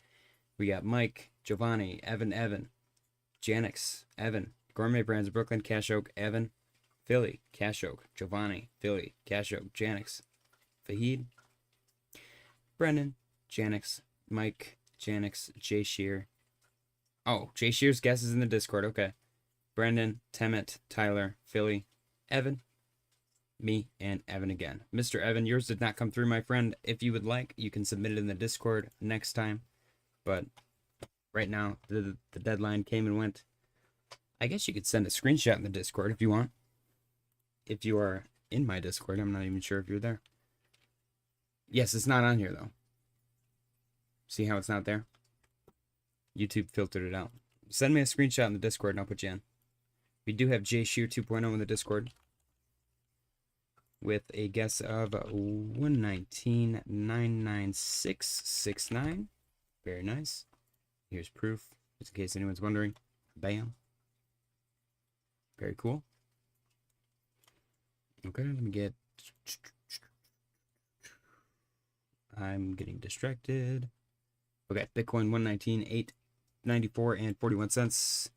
We got Mike, Giovanni, Evan. Janix, Evan. Gourmet Brands, Brooklyn, Cash Oak, Evan. Philly, Cash Oak, Giovanni, Philly, Cash Oak, Janix, Fahid, Brendan, Janix, Mike, Janix, Jay Shear. Oh, Jay Shear's guess is in the Discord. Okay. Brendan, Temet, Tyler, Philly, Evan, me, and Evan again. Mr. Evan, yours did not come through, my friend. If you would like, you can submit it in the Discord next time. But right now, the deadline came and went. I guess you could send a screenshot in the Discord if you want. If you are in my Discord, I'm not even sure if you're there. Yes, it's not on here, though. See how it's not there? YouTube filtered it out. Send me a screenshot in the Discord and I'll put you in. We do have Jay Shear 2.0 in the Discord with a guess of 119.99669. Very nice. Here's proof, just in case anyone's wondering. Bam. Very cool. Okay, let me get... I'm getting distracted. Okay, Bitcoin 119.894 and 41 cents.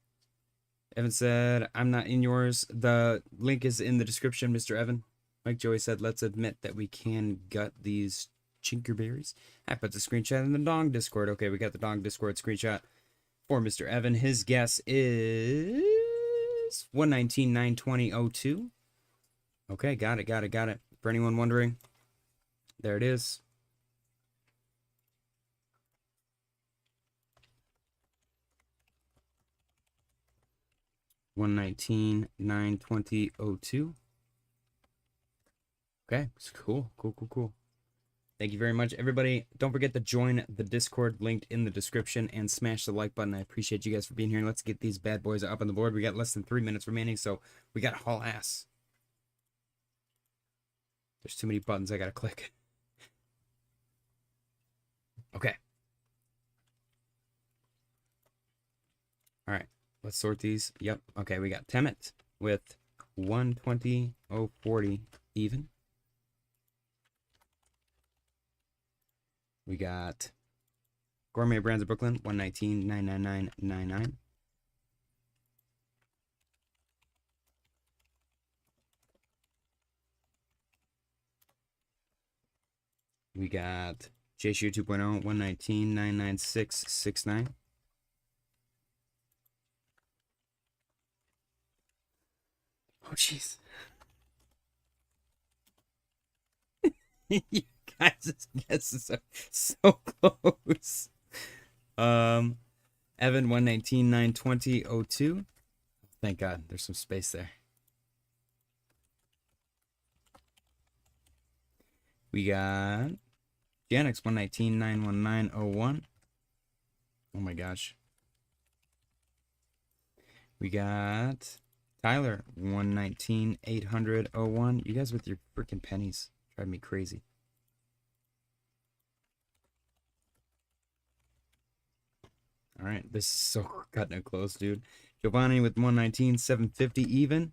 Evan said, I'm not in yours. The link is in the description, Mr. Evan. Mike Joey said, let's admit that we can gut these chinkerberries. I put the screenshot in the Dong Discord. Okay, we got the Dong Discord screenshot for Mr. Evan. His guess is 119.920.02. Okay, got it. For anyone wondering, there it is. $119.920.02. Okay, it's cool. Thank you very much, everybody. Don't forget to join the Discord linked in the description and smash the like button. I appreciate you guys for being here. Let's get these bad boys up on the board. We got less than 3 minutes remaining, so we got to haul ass. There's too many buttons I gotta click. Okay. All right. Let's sort these. Yep. Okay, we got Temet with 120.040 even. We got Gourmet Brands of Brooklyn, 119.999.99. We got JSU 2.0, 119.996.69. Oh, jeez. You guys' guesses are so close. Evan 119.920.02. Thank God, there's some space there. We got Janix 119.919.01. Oh my gosh. We got Tyler 119.800.01. You guys with your freaking pennies drive me crazy. All right, this is so cutting it close, dude. Giovanni with 119.750 even.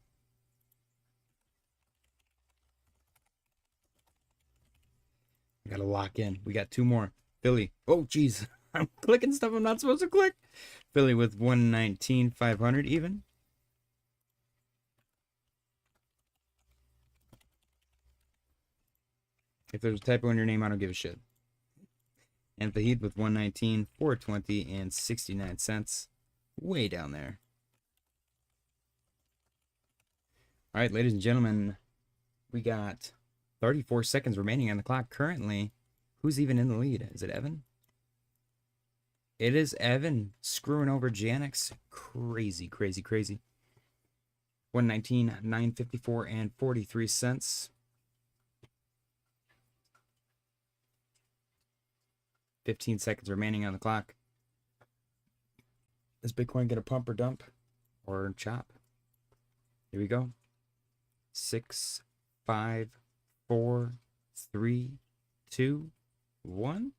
I gotta lock in. We got two more. Philly. Oh, jeez. I'm clicking stuff I'm not supposed to click. Philly with 119.500 even. If there's a typo in your name, I don't give a shit. And Fahid with 119.420 and 69 cents. Way down there. All right, ladies and gentlemen, we got 34 seconds remaining on the clock currently. Who's even in the lead? Is it Evan? It is Evan screwing over Janix. Crazy. 119.954 and 43 cents. 15 seconds remaining on the clock. Does Bitcoin get a pump or dump or chop? Here we go. 6, 5, 4, 3, 2, 1.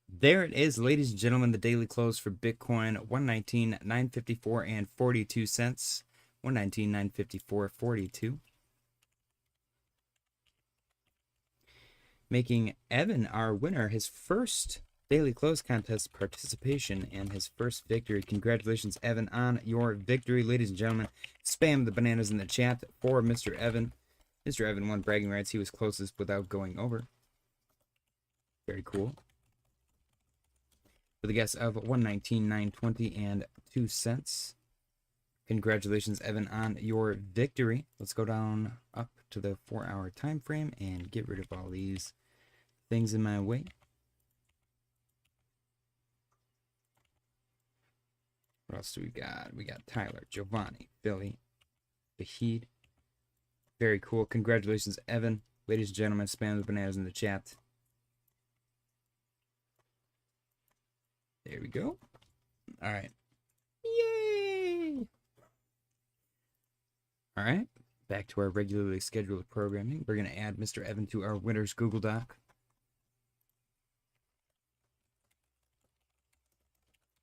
There it is, ladies and gentlemen, the daily close for Bitcoin, 119.954 and 42 cents. 119.954.42. Making Evan our winner, his first daily close contest participation and his first victory. Congratulations, Evan, on your victory. Ladies and gentlemen, spam the bananas in the chat for Mr. Evan. Mr. Evan won bragging rights. He was closest without going over. Very cool. With a guess of 119,920 and 2 cents. Congratulations, Evan, on your victory. Let's go down up to the 4-hour time frame and get rid of all these things in my way. What else do we got? We got Tyler, Giovanni, Billy, Fahid. Very cool. Congratulations, Evan. Ladies and gentlemen, spam the bananas in the chat. There we go. All right. Yay! All right. Back to our regularly scheduled programming. We're going to add Mr. Evan to our winners Google Doc.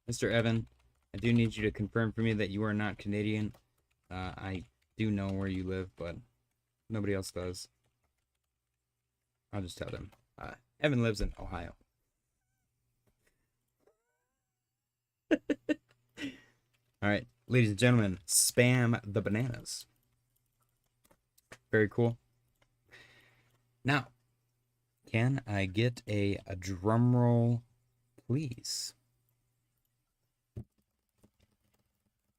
Mr. Evan, I do need you to confirm for me that you are not Canadian. I do know where you live, but nobody else does. I'll just tell them. Evan lives in Ohio. All right, ladies and gentlemen, spam the bananas. Very cool. Now, can I get a drum roll, please?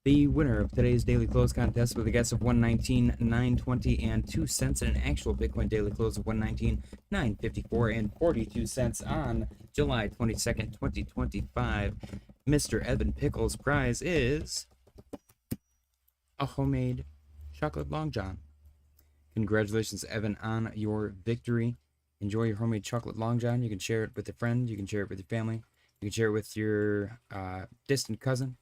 The winner of today's daily close contest with a guess of 119,920 and 2 cents and an actual Bitcoin daily close of 119,954 and 42 cents on July 22nd, 2025. Mr. Evan Pickles' prize is a homemade chocolate long john. Congratulations, Evan, on your victory. Enjoy your homemade chocolate long john. You can share it with a friend. You can share it with your family. You can share it with your distant cousin.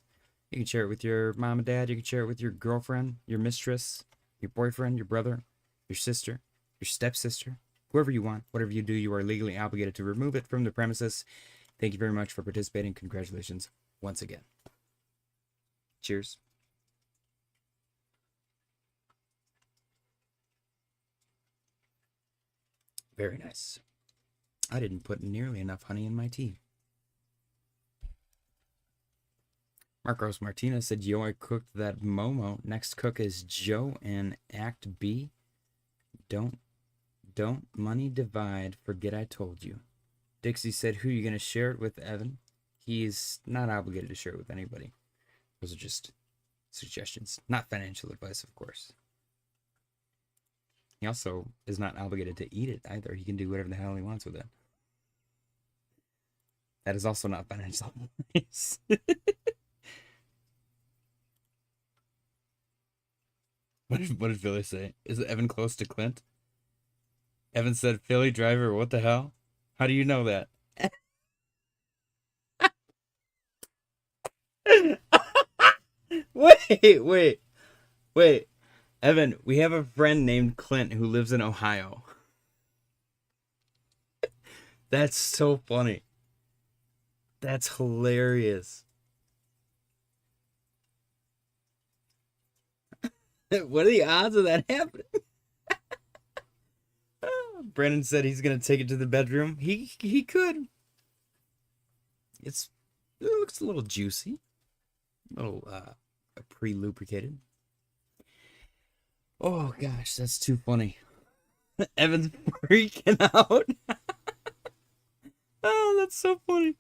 You can share it with your mom and dad. You can share it with your girlfriend, your mistress, your boyfriend, your brother, your sister, your stepsister, whoever you want. Whatever you do, you are legally obligated to remove it from the premises. Thank you very much for participating. Congratulations once again. Cheers. Very nice. I didn't put nearly enough honey in my tea. Marcos Martinez said, yo, I cooked that Momo. Next cook is Joe in Act B. Don't money divide. Forget I told you. Dixie said, who are you going to share it with, Evan? He's not obligated to share it with anybody. Those are just suggestions. Not financial advice, of course. He also is not obligated to eat it either. He can do whatever the hell he wants with it. That is also not financial advice. What did Philly say? Is Evan close to Clint? Evan said, Philly driver, what the hell? How do you know that? Wait. Evan, we have a friend named Clint who lives in Ohio. That's so funny. That's hilarious. What are the odds of that happening? Brandon said he's gonna take it to the bedroom. He could. It looks a little juicy, a little pre-lubricated. Oh gosh, that's too funny. Evan's freaking out. Oh, that's so funny.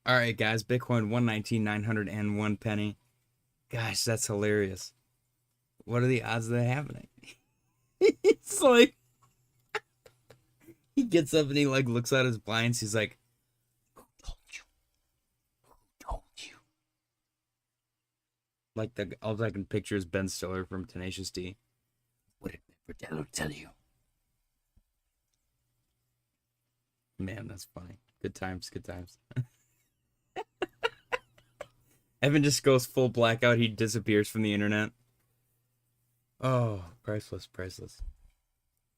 All right, guys, Bitcoin 119,901 penny. Gosh, that's hilarious. What are the odds of that happening? It's like he gets up and he like looks out his blinds. He's like, "Who told you? Who told you?" Like all I can picture is Ben Stiller from Tenacious D. What did Fratello tell you? Man, that's funny. Good times, good times. Evan just goes full blackout. He disappears from the internet. Oh, priceless, priceless.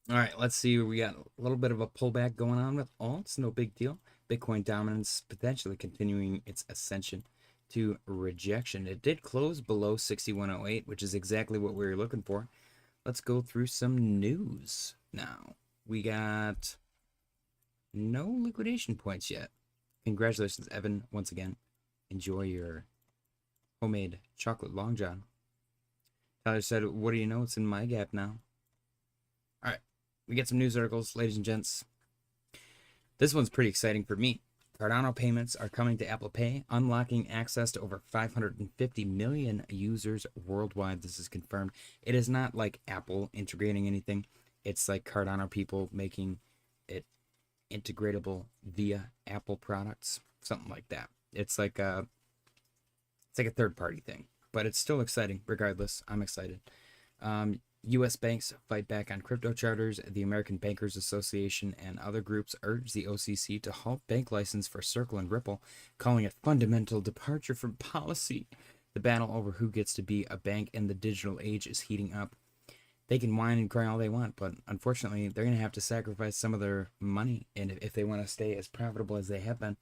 All right, let's see. We got a little bit of a pullback going on with alts. No big deal. Bitcoin dominance potentially continuing its ascension to rejection. It did close below 6108, which is exactly what we were looking for. Let's go through some news now. We got No liquidation points yet. Congratulations, Evan, once again. Enjoy your homemade chocolate long john. Tyler said, what do you know? It's in my gap now. All right, we get some news articles, ladies and gents. This one's pretty exciting for me. Cardano payments are coming to Apple Pay, unlocking access to over 550 million users worldwide. This is confirmed. It is not like Apple integrating anything. It's like Cardano people making it integratable via Apple products, something like that. It's like a third-party thing, but it's still exciting. Regardless, I'm excited. U.S. banks fight back on crypto charters. The American Bankers Association and other groups urge the OCC to halt bank license for Circle and Ripple, calling it fundamental departure from policy. The battle over who gets to be a bank in the digital age is heating up. They can whine and cry all they want, but unfortunately, they're going to have to sacrifice some of their money, and if they want to stay as profitable as they have been,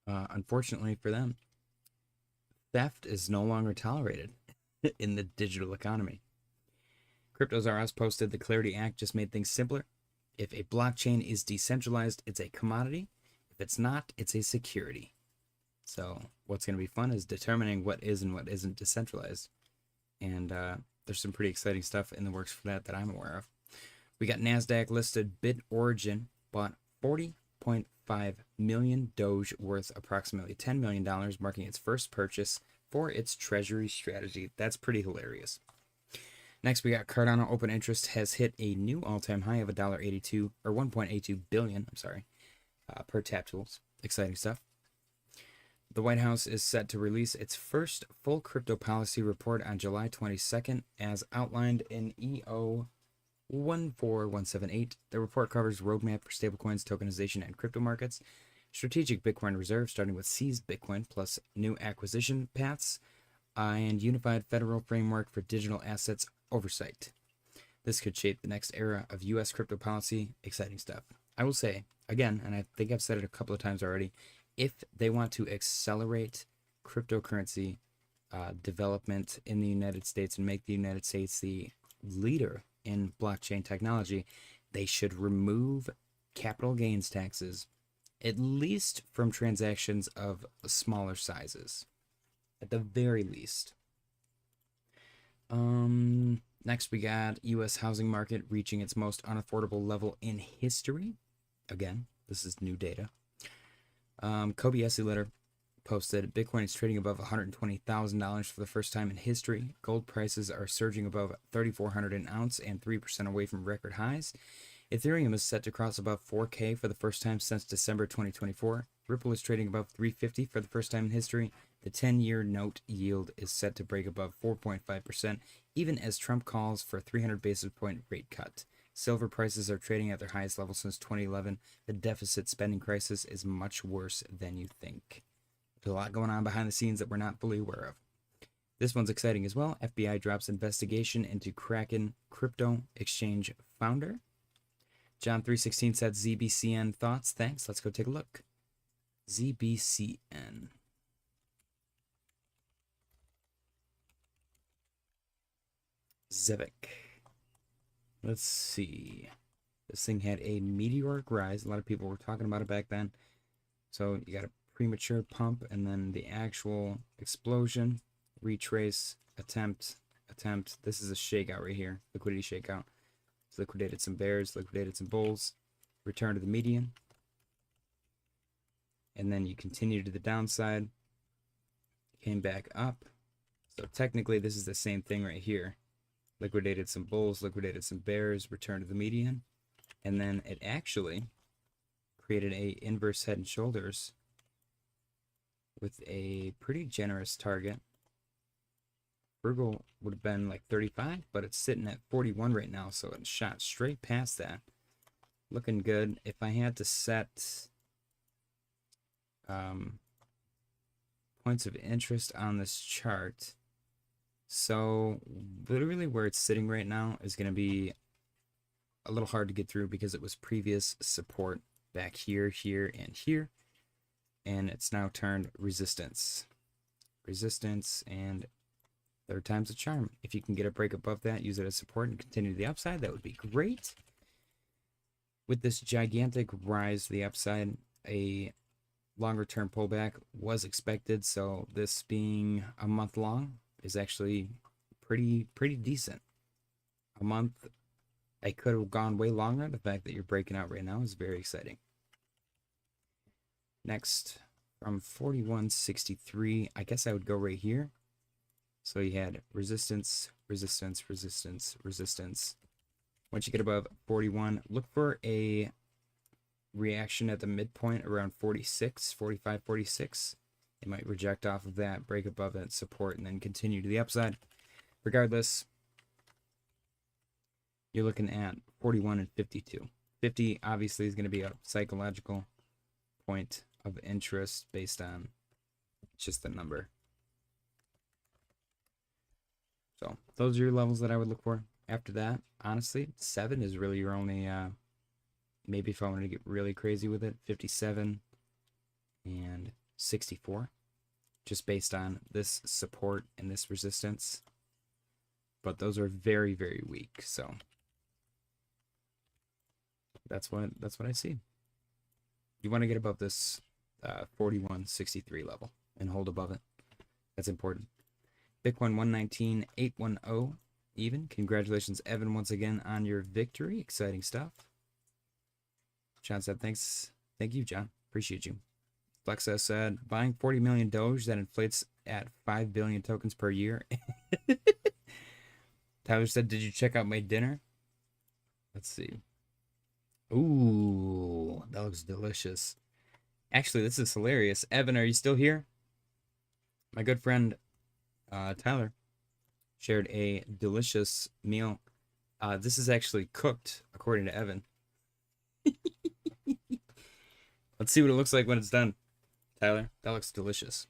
unfortunately for them, theft is no longer tolerated in the digital economy. Cryptos R Us posted the Clarity Act just made things simpler. If a blockchain is decentralized, it's a commodity. If it's not, it's a security. So what's going to be fun is determining what is and what isn't decentralized. And there's some pretty exciting stuff in the works for that I'm aware of. We got NASDAQ listed BitOrigin bought 40.5 million Doge worth approximately $10 million, marking its first purchase for its treasury strategy. That's pretty hilarious. Next, we got Cardano open interest has hit a new all-time high of $1.82 or 1.82 billion. Per tap tools. Exciting stuff. The White House is set to release its first full crypto policy report on July 22nd, as outlined in EO 14178. The report covers roadmap for stablecoins, tokenization, and crypto markets, strategic Bitcoin reserve starting with seized Bitcoin plus new acquisition paths, and unified federal framework for digital assets oversight. This could shape the next era of U.S. crypto policy. Exciting stuff. I will say, again, and I think I've said it a couple of times already, if they want to accelerate cryptocurrency development in the United States and make the United States the leader in blockchain technology, they should remove capital gains taxes, at least from transactions of smaller sizes, at the very least. Next we got U.S. housing market reaching its most unaffordable level in history. Again, this is new data. Kobayashi letter posted, Bitcoin is trading above $120,000 for the first time in history. Gold prices are surging above $3,400 an ounce and 3% away from record highs. Ethereum is set to cross above 4K for the first time since December 2024. Ripple is trading above 350 for the first time in history. The 10-year note yield is set to break above 4.5%, even as Trump calls for a 300 basis point rate cut. Silver prices are trading at their highest level since 2011. The deficit spending crisis is much worse than you think. There's a lot going on behind the scenes that we're not fully aware of. This one's exciting as well. FBI drops investigation into Kraken crypto exchange founder. John 316 said ZBCN thoughts. Thanks. Let's go take a look. ZBCN. Zevik. Let's see. This thing had a meteoric rise. A lot of people were talking about it back then. So you got a premature pump and then the actual explosion, retrace, attempt. This is a shakeout right here. Liquidity shakeout. It's liquidated some bears, liquidated some bulls, return to the median. And then you continue to the downside. Came back up. So technically this is the same thing right here. Liquidated some bulls, liquidated some bears, returned to the median, and then it actually created a inverse head and shoulders with a pretty generous target. Ergo would have been like 35, but it's sitting at 41 right now, so it shot straight past that. Looking good. If I had to set points of interest on this chart, so literally where it's sitting right now is going to be a little hard to get through because it was previous support back here, here, and here. And it's now turned resistance. Resistance, and third time's a charm. If you can get a break above that, use it as support and continue to the upside, that would be great. With this gigantic rise to the upside, a longer term pullback was expected, so this being a month long is actually pretty decent. A month, I could have gone way longer. The fact that you're breaking out right now is very exciting. Next, from 41.63, I guess I would go right here. So you had resistance, resistance, resistance, resistance. Once you get above 41, look for a reaction at the midpoint around 46, 45, 46. It might reject off of that, break above that support, and then continue to the upside. Regardless, you're looking at 41 and 52. 50 obviously is going to be a psychological point of interest based on just the number. So those are your levels that I would look for. After that, honestly, 7 is really your only, maybe if I wanted to get really crazy with it, 57 and 64, just based on this support and this resistance. But those are very, very weak, so that's what I see. You want to get above this 41.63 level and hold above it. That's important. Bitcoin 119.810 even. Congratulations, Evan, once again on your victory. Exciting stuff. John said, thanks. Thank you, John. Appreciate you. Flexa said, buying 40 million Doge that inflates at 5 billion tokens per year. Tyler said, did you check out my dinner? Let's see. Ooh, that looks delicious. Actually, this is hilarious. Evan, are you still here? My good friend Tyler shared a delicious meal. This is actually cooked, according to Evan. Let's see what it looks like when it's done. Tyler, that looks delicious.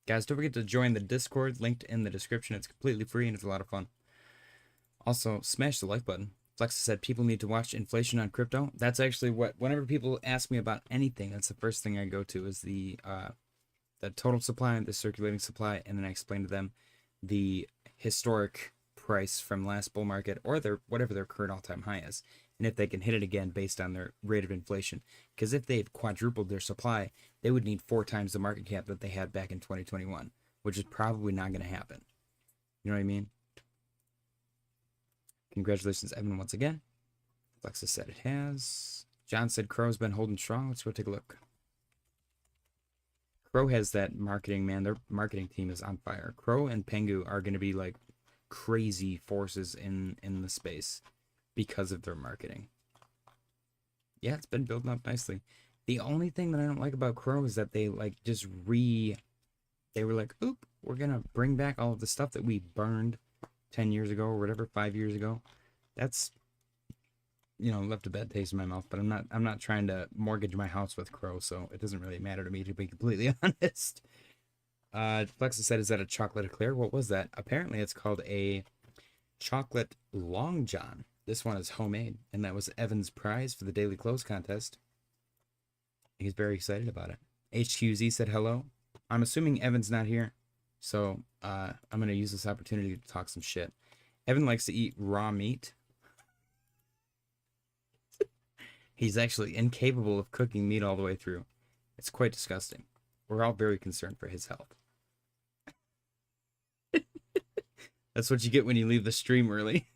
Guys, don't forget to join the Discord, linked in the description. It's completely free and it's a lot of fun. Also, smash the like button. Flexa said people need to watch inflation on crypto. That's actually what, whenever people ask me about anything, that's the first thing I go to is the total supply, the circulating supply, and then I explain to them the historic price from last bull market or their whatever their current all-time high is, and if they can hit it again based on their rate of inflation. Because if they've quadrupled their supply, they would need 4 times the market cap that they had back in 2021, which is probably not going to happen. You know what I mean? Congratulations, Evan, once again. Alexa said it has. John said Crow's been holding strong. Let's go take a look. Crow has that marketing, man. Their marketing team is on fire. Crow and Pengu are going to be like crazy forces in the space because of their marketing. Yeah, it's been building up nicely. The only thing that I don't like about Crow is that they like just they were like, oop, we're going to bring back all of the stuff that we burned 10 years ago or whatever, 5 years ago. That's, you know, left a bad taste in my mouth, but I'm not trying to mortgage my house with Crow, so it doesn't really matter to me, to be completely honest. Flexa said, is that a chocolate eclair? What was that? Apparently it's called a chocolate long john. This one is homemade, and that was Evan's prize for the daily close contest. He's very excited about it. HQZ said hello. I'm assuming Evan's not here, so I'm going to use this opportunity to talk some shit. Evan likes to eat raw meat. He's actually incapable of cooking meat all the way through. It's quite disgusting. We're all very concerned for his health. That's what you get when you leave the stream early.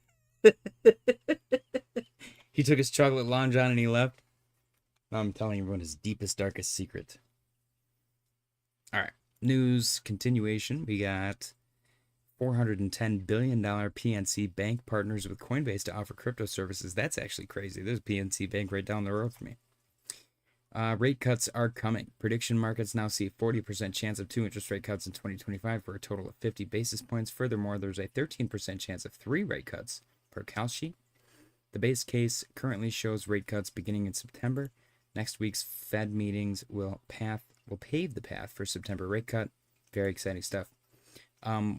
He took his chocolate long john and he left. I'm telling everyone his deepest, darkest secret. All right. News continuation. We got $410 billion PNC Bank partners with Coinbase to offer crypto services. That's actually crazy. There's PNC Bank right down the road for me. Rate cuts are coming. Prediction markets now see a 40% chance of 2 interest rate cuts in 2025 for a total of 50 basis points. Furthermore, there's a 13% chance of 3 rate cuts per Kalshi. The base case currently shows rate cuts beginning in September. Next week's Fed meetings will pave the path for September rate cut. Very exciting stuff.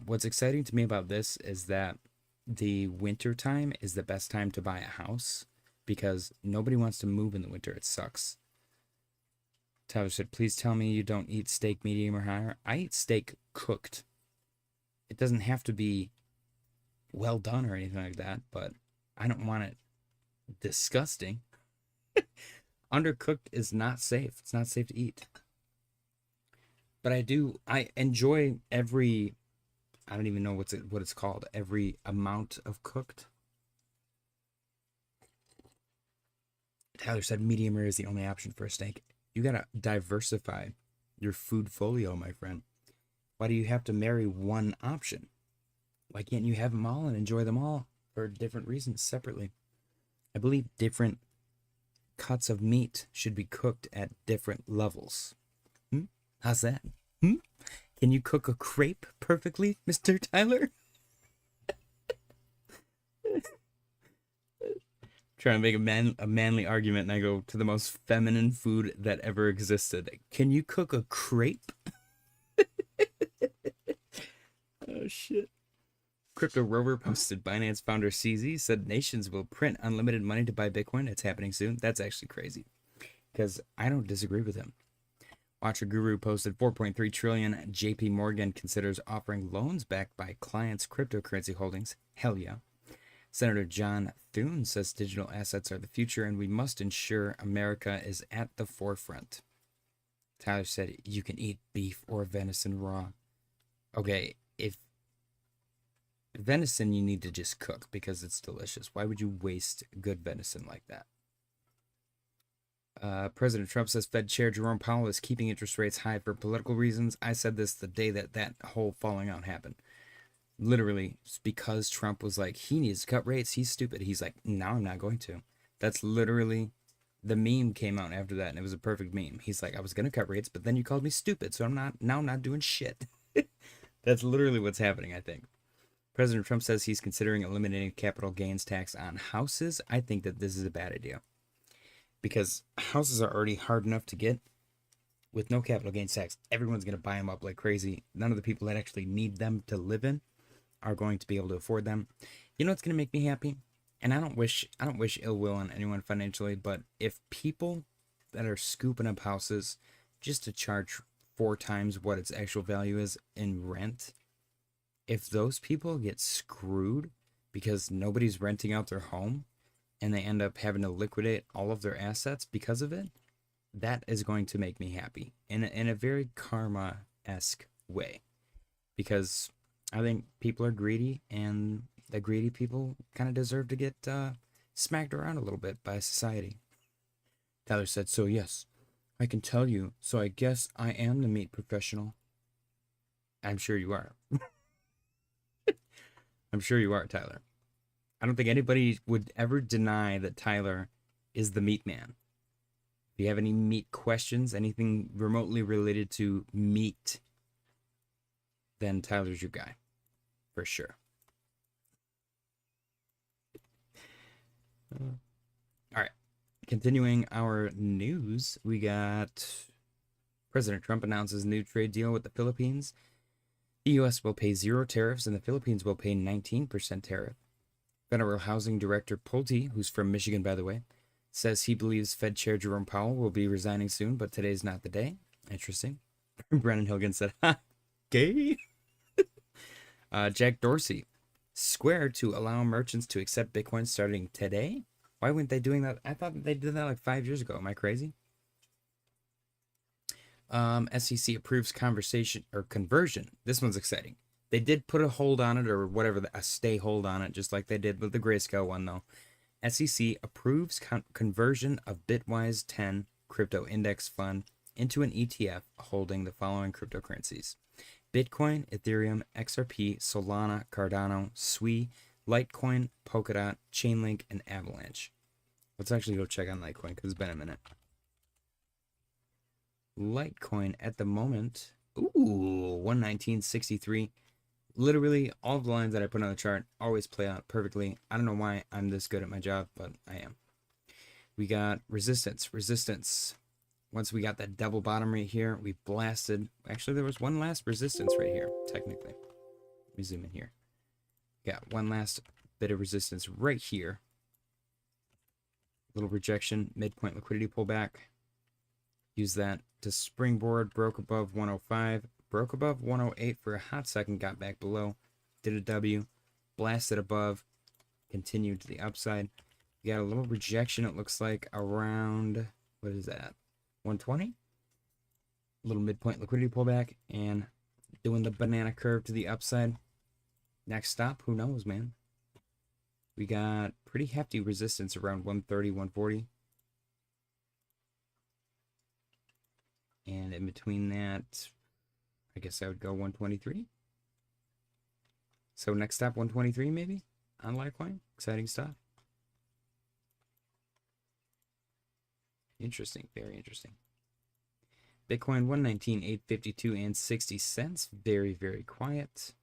What's exciting to me about this is that the winter time is the best time to buy a house because nobody wants to move in the winter. It sucks. Tyler said, please tell me you don't eat steak medium or higher. I eat steak cooked. It doesn't have to be well done or anything like that, but I don't want it Disgusting. Undercooked is not safe. It's not safe to eat. But I enjoy every, I don't even know what it's called, every amount of cooked. Tyler said medium rare is the only option for a steak. You gotta diversify your food folio, my friend. Why do you have to marry one option? Why can't you have them all and enjoy them all for different reasons separately? I believe different cuts of meat should be cooked at different levels. How's that? Can you cook a crepe perfectly, Mr. Tyler? Trying to make a manly argument, and I go to the most feminine food that ever existed. Can you cook a crepe? Oh shit. Crypto Rover posted Binance founder CZ said nations will print unlimited money to buy Bitcoin. It's happening soon. That's actually crazy, because I don't disagree with him. Watcher Guru posted 4.3 trillion. JP Morgan considers offering loans backed by clients' cryptocurrency holdings. Hell yeah. Senator John Thune says digital assets are the future and we must ensure America is at the forefront. Tyler said you can eat beef or venison raw. Okay, if venison you need to just cook because it's delicious. Why would you waste good venison like that? President Trump says Fed Chair Jerome Powell is keeping interest rates high for political reasons. I said this the day that whole falling out happened. Literally, it's because Trump was like, he needs to cut rates. He's stupid. He's like, no, I'm not going to. That's literally, the meme came out after that, and it was a perfect meme. He's like, I was going to cut rates, but then you called me stupid, so I'm not doing shit. That's literally what's happening, I think. President Trump says he's considering eliminating capital gains tax on houses. I think that this is a bad idea, because houses are already hard enough to get. With no capital gains tax, everyone's going to buy them up like crazy. None of the people that actually need them to live in are going to be able to afford them. You know what's going to make me happy? And I don't wish ill will on anyone financially, but if people that are scooping up houses just to charge 4 times what its actual value is in rent, if those people get screwed because nobody's renting out their home and they end up having to liquidate all of their assets because of it, that is going to make me happy in a very karma-esque way, because I think people are greedy, and the greedy people kind of deserve to get smacked around a little bit by society. Tyler said, so yes, I can tell you, so I guess I am the meat professional. I'm sure you are. I'm sure you are, Tyler. I don't think anybody would ever deny that Tyler is the meat man. If you have any meat questions, anything remotely related to meat, then Tyler's your guy, for sure. All right, continuing our news, we got President Trump announces new trade deal with the Philippines. The U.S. will pay 0 tariffs, and the Philippines will pay 19% tariff. Federal Housing Director Pulte, who's from Michigan, by the way, says he believes Fed Chair Jerome Powell will be resigning soon, but today's not the day. Interesting. Brennan Hilgen said, ha, gay? Jack Dorsey, Square to allow merchants to accept Bitcoin starting today? Why weren't they doing that? I thought that they did that like 5 years ago. Am I crazy? SEC approves conversion. This one's exciting. They did put a hold on it, or whatever, a stay hold on it, just like they did with the Grayscale one, though. SEC approves conversion of Bitwise 10 crypto index fund into an ETF holding the following cryptocurrencies: Bitcoin, Ethereum, XRP, Solana, Cardano, SWI, Litecoin, Polkadot, Chainlink, and Avalanche. Let's actually go check on Litecoin because it's been a minute. Litecoin at the moment, ooh, 119.63. Literally, all of the lines that I put on the chart always play out perfectly. I don't know why I'm this good at my job, but I am. We got resistance. Once we got that double bottom right here, we blasted. Actually, there was one last resistance right here, technically. Let me zoom in here. Got one last bit of resistance right here. Little rejection, midpoint liquidity pullback. Use that to springboard, broke above 105. Broke above 108 for a hot second, got back below, did a W, blasted above, continued to the upside. We got a little rejection, it looks like, around, what is that, 120? A little midpoint liquidity pullback, and doing the banana curve to the upside. Next stop, who knows, man? We got pretty hefty resistance around 130, 140. And in between that, I guess I would go 123. So next stop, 123 maybe on Litecoin. Exciting stuff. Interesting, very interesting. Bitcoin 119,852 and 60 cents. Very, very quiet.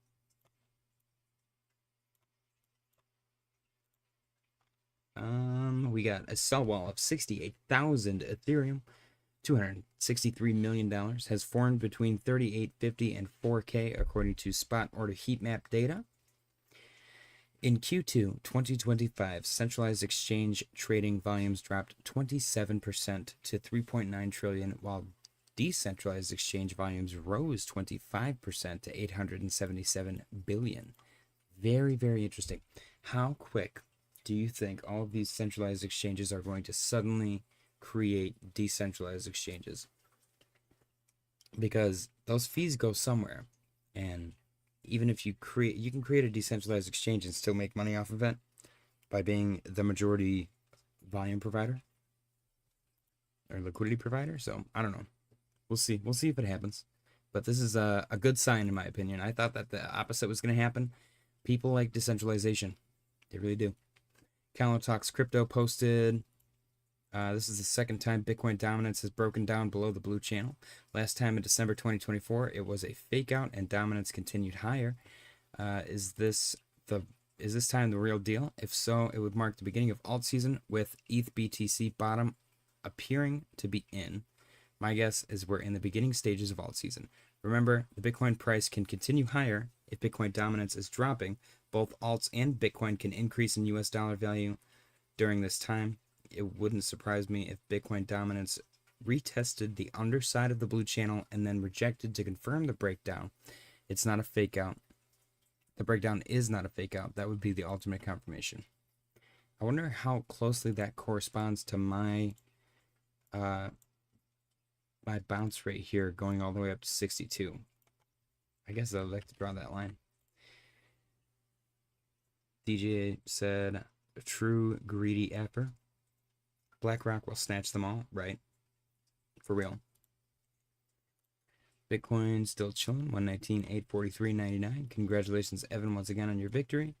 We got a sell wall of 68,000 Ethereum. $263 million has formed between 3850 and 4K according to spot order heat map data. In Q2 2025, centralized exchange trading volumes dropped 27% to 3.9 trillion, while decentralized exchange volumes rose 25% to 877 billion. Very, very interesting. How quick do you think all of these centralized exchanges are going to suddenly create decentralized exchanges? Because those fees go somewhere, and even if you can create a decentralized exchange and still make money off of it by being the majority volume provider or liquidity provider. So I don't know. We'll see if it happens, but this is a good sign in my opinion. I thought that the opposite was going to happen. People like decentralization, they really do. Calendar Talks Crypto posted, this is the second time Bitcoin dominance has broken down below the blue channel. Last time in December 2024, it was a fake out and dominance continued higher. Is this time the real deal? If so, it would mark the beginning of Altseason with ETH BTC bottom appearing to be in. My guess is we're in the beginning stages of Altseason. Remember, the Bitcoin price can continue higher if Bitcoin dominance is dropping. Both alts and Bitcoin can increase in US dollar value during this time. It wouldn't surprise me if Bitcoin dominance retested the underside of the blue channel and then rejected to confirm the breakdown. It's not a fake out. The breakdown is not a fake out. That would be the ultimate confirmation. I wonder how closely that corresponds to my my bounce rate here going all the way up to 62. I guess I'd like to draw that line. DJ said, a true greedy apper. BlackRock will snatch them all, right? For real. Bitcoin still chilling, 119,843.99. Congratulations, Evan, once again on your victory.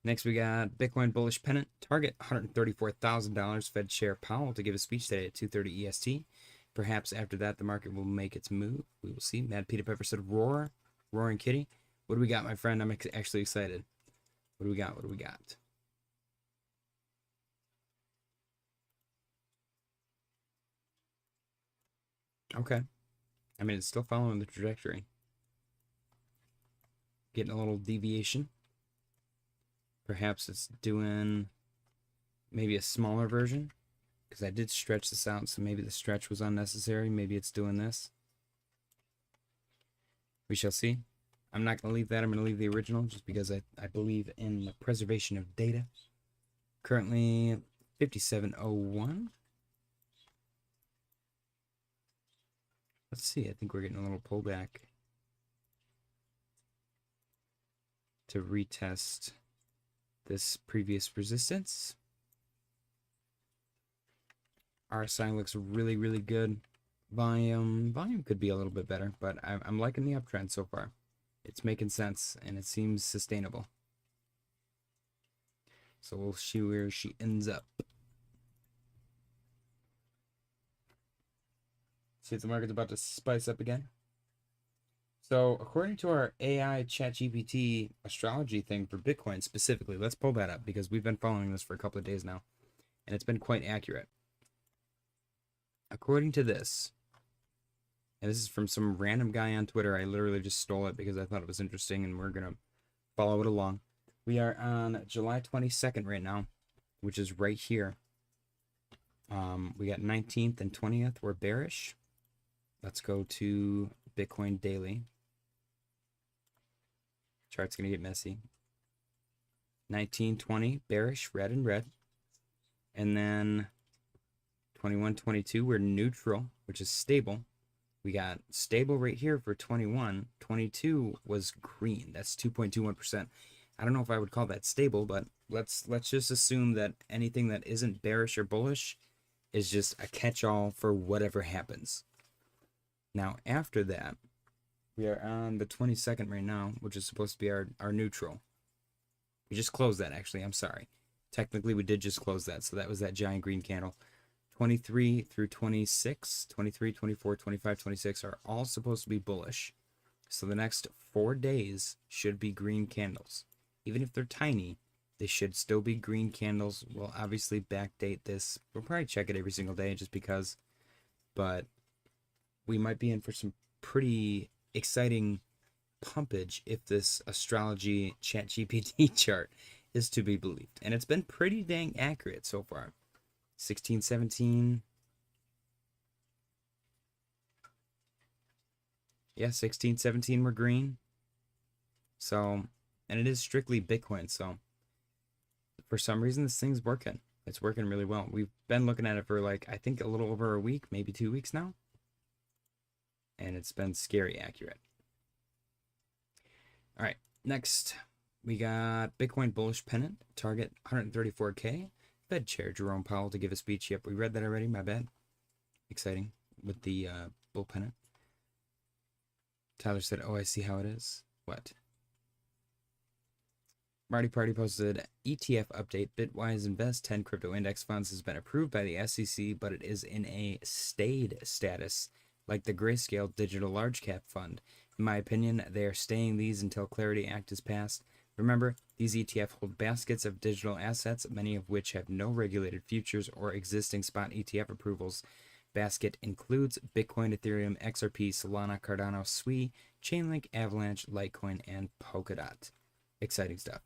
Next, we got Bitcoin bullish pennant. Target $134,000. Fed Chair Powell to give a speech today at 2:30 EST. Perhaps after that, the market will make its move. We will see. Mad Peter Pepper said, Roaring Kitty. What do we got, my friend? I'm actually excited. What do we got? What do we got? Okay. I mean, it's still following the trajectory. Getting a little deviation. Perhaps it's doing maybe a smaller version. Because I did stretch this out, so maybe the stretch was unnecessary. Maybe it's doing this. We shall see. I'm not going to leave that. I'm going to leave the original just because I believe in the preservation of data. Currently 57.01. Let's see. I think we're getting a little pullback to retest this previous resistance. RSI looks really, really good. Volume could be a little bit better, but I'm liking the uptrend so far. It's making sense, and it seems sustainable. So we'll see where she ends up. See if the market's about to spice up again. So according to our AI ChatGPT astrology thing for Bitcoin specifically, let's pull that up because we've been following this for a couple of days now, and it's been quite accurate. According to this, and this is from some random guy on Twitter, I literally just stole it because I thought it was interesting and we're going to follow it along. We are on July 22nd right now, which is right here. We got 19th and 20th, we're bearish. Let's go to Bitcoin daily. Chart's going to get messy. 19, 20, bearish, red and red. And then 21, 22, we're neutral, which is stable. We got stable right here for 21. 22 was green. That's 2.21%. I don't know if I would call that stable, but let's just assume that anything that isn't bearish or bullish is just a catch-all for whatever happens. Now, after that, we are on the 22nd right now, which is supposed to be our neutral. We just closed that, actually. I'm sorry. Technically, we did just close that, so that was that giant green candle. 23 through 26, 23, 24, 25, 26 are all supposed to be bullish. So the next 4 days should be green candles. Even if they're tiny, they should still be green candles. We'll obviously backdate this. We'll probably check it every single day just because. But we might be in for some pretty exciting pumpage if this astrology ChatGPT chart is to be believed. And it's been pretty dang accurate so far. 16, 17. Yeah, 16, 17 were green. So, and it is strictly Bitcoin. So, for some reason, this thing's working. It's working really well. We've been looking at it for like, I think a little over a week, maybe 2 weeks now. And it's been scary accurate. All right, next we got Bitcoin bullish pennant, target 134K. Fed Chair Jerome Powell to give a speech. Yep, we read that already. My bad. Exciting with the bull pennant. Tyler said, "Oh, I see how it is." What? Marty Party posted ETF update. Bitwise Invest 10 crypto index funds has been approved by the SEC, but it is in a stayed status, like the Grayscale Digital Large Cap Fund. In my opinion, they are staying these until Clarity Act is passed. Remember, these ETF hold baskets of digital assets, many of which have no regulated futures or existing spot ETF approvals. Basket includes Bitcoin, Ethereum, XRP, Solana, Cardano, SWI, Chainlink, Avalanche, Litecoin, and Polkadot. Exciting stuff.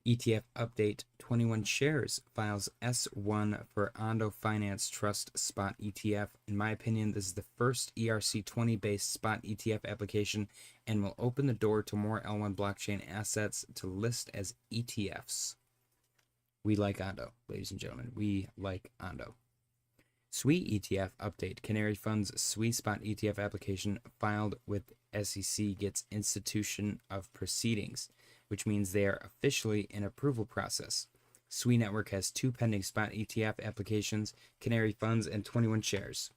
ETF update 21 shares files S1 for Ondo Finance Trust Spot ETF. In my opinion, this is the first ERC20 based spot ETF application and will open the door to more L1 blockchain assets to list as ETFs. We like Ondo, ladies and gentlemen. We like Ondo. SWI ETF update. Canary Fund's SWI spot ETF application filed with SEC gets institution of proceedings, which means they are officially in approval process. SWI Network has 2 pending spot ETF applications, Canary Funds, and 21 shares.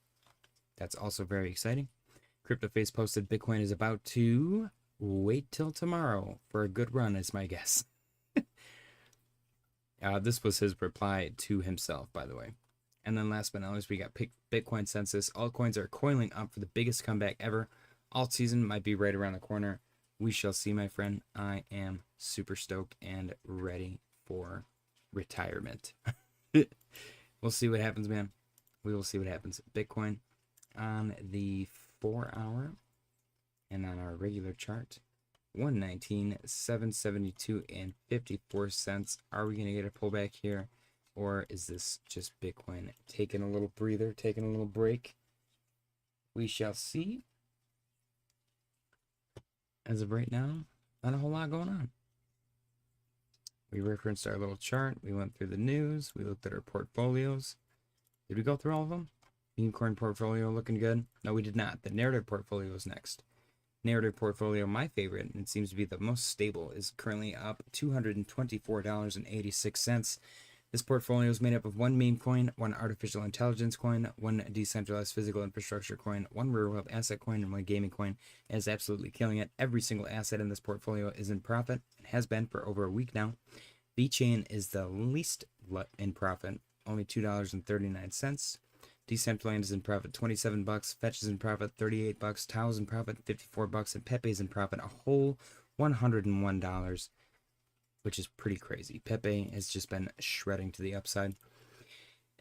That's also very exciting. CryptoFace posted Bitcoin is about to wait till tomorrow for a good run, is my guess. This was his reply to himself, by the way. And then last but not least, we got Bitcoin Census. Altcoins are coiling up for the biggest comeback ever. Altseason might be right around the corner. We shall see, my friend. I am super stoked and ready for retirement. We'll see what happens, man. We will see what happens. Bitcoin on the 4-hour and on our regular chart, 119,772 and 54 cents. Are we going to get a pullback here, or is this just Bitcoin taking a little breather, taking a little break? We shall see. As of right now, not a whole lot going on. We referenced our little chart. We went through the news. We looked at our portfolios. Did we go through all of them? Memecoin portfolio looking good? No, we did not. The narrative portfolio is next. Narrative portfolio, my favorite, and it seems to be the most stable, is currently up $224.86. This portfolio is made up of 1 meme coin, 1 artificial intelligence coin, 1 decentralized physical infrastructure coin, 1 real world asset coin, and 1 gaming coin. It is absolutely killing it. Every single asset in this portfolio is in profit and has been for over a week now. VeChain is the least in profit, only $2.39. Decentraland is in profit $27. Fetch is in profit $38. Tau is in profit $54, and Pepe is in profit a whole $101. Which is pretty crazy. Pepe has just been shredding to the upside.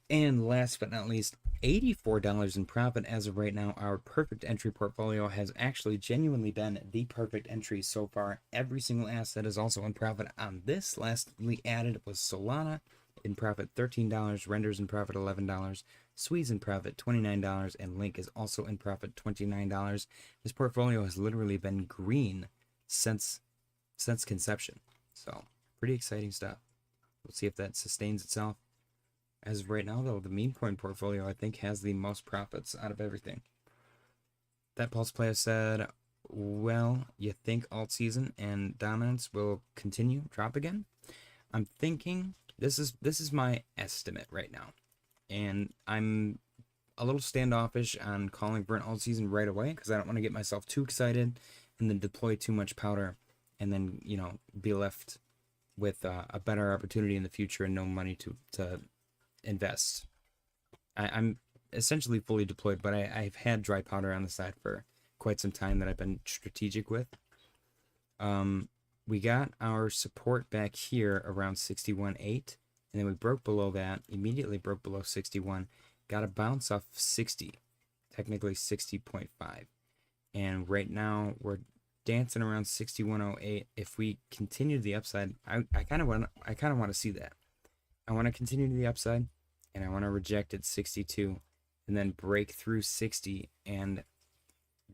And last but not least, $84 in profit as of right now. Our perfect entry portfolio has actually genuinely been the perfect entry so far. Every single asset is also in profit on this. Lastly added was Solana in profit $13, Renders in profit $11, SWI's in profit $29, and Link is also in profit $29. This portfolio has literally been green since conception. So Pretty exciting stuff. We'll see if that sustains itself. As of right now, though, the Memecoin portfolio, I think, has the most profits out of everything. That Pulse player said, well, you think Altseason and dominance will continue, drop again? I'm thinking, this is my estimate right now. And I'm a little standoffish on calling for an Altseason right away, because I don't want to get myself too excited and then deploy too much powder and then, you know, be left with a better opportunity in the future and no money to invest. I'm essentially fully deployed, but I've had dry powder on the side for quite some time that I've been strategic with. We got our support back here around 61.8, and then we broke below that, immediately broke below 61, got a bounce off 60, technically 60.5, and right now we're dancing around 61.08. If we continue to the upside, I kind of want to see that. I want to continue to the upside, and I want to reject at 62, and then break through 60, and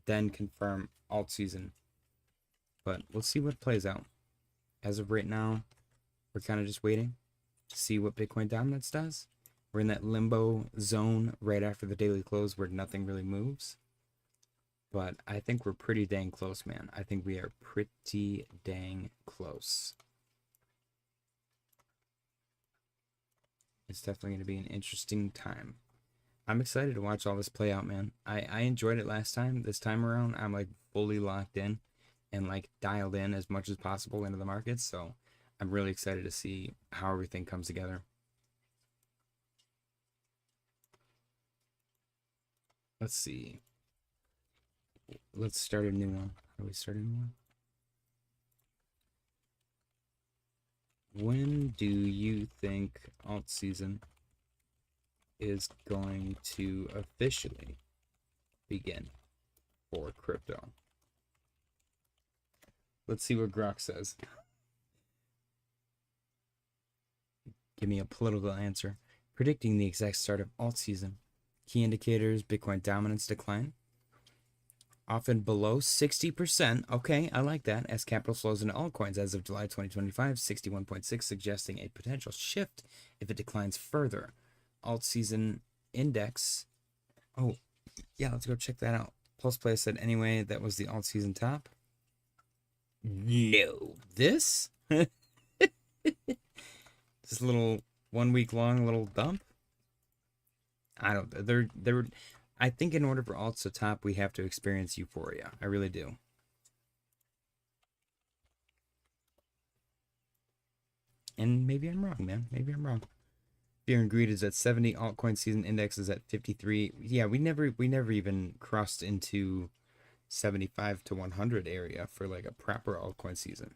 then confirm Altseason. But we'll see what plays out. As of right now, we're kind of just waiting to see what Bitcoin dominance does. We're in that limbo zone right after the daily close where nothing really moves. But I think we're pretty dang close, man. I think we are pretty dang close. It's definitely going to be an interesting time. I'm excited to watch all this play out, man. I enjoyed it last time. This time around, I'm like fully locked in and like dialed in as much as possible into the markets. So I'm really excited to see how everything comes together. Let's see. Let's start a new one. How do we start a new one? When do you think Altseason is going to officially begin for crypto? Let's see what Grok says. Give me a political answer. Predicting the exact start of Altseason. Key indicators: Bitcoin dominance decline. Often below 60%. Okay, I like that. As capital flows into altcoins as of July 2025, 61.6, suggesting a potential shift if it declines further. Altseason index. Oh, yeah, let's go check that out. Pulse Play said, anyway, that was the Altseason top. No. This? This little 1 week long little dump? I don't, I think in order for alts to top, we have to experience euphoria. I really do. And maybe I'm wrong, man. Maybe I'm wrong. Fear and greed is at 70. Altcoin season index is at 53. Yeah, we never even crossed into 75 to 100 area for like a proper altcoin season.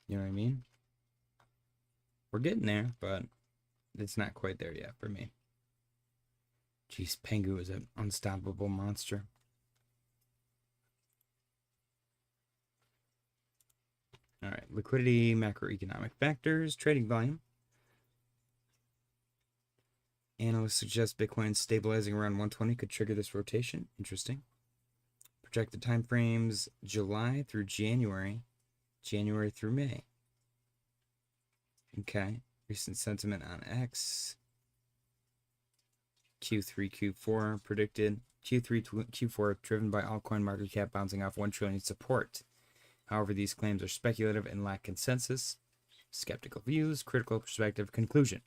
You know what I mean? We're getting there, but it's not quite there yet for me. Jeez, Pengu is an unstoppable monster. All right, liquidity, macroeconomic factors, trading volume. Analysts suggest Bitcoin stabilizing around 120 could trigger this rotation. Interesting. Projected time frames: July through January, January through May. Okay. Recent sentiment on X. Q3, Q4 predicted. Q3, Q4 driven by altcoin market cap bouncing off 1 trillion support. However, these claims are speculative and lack consensus. Skeptical views, critical perspective, conclusion.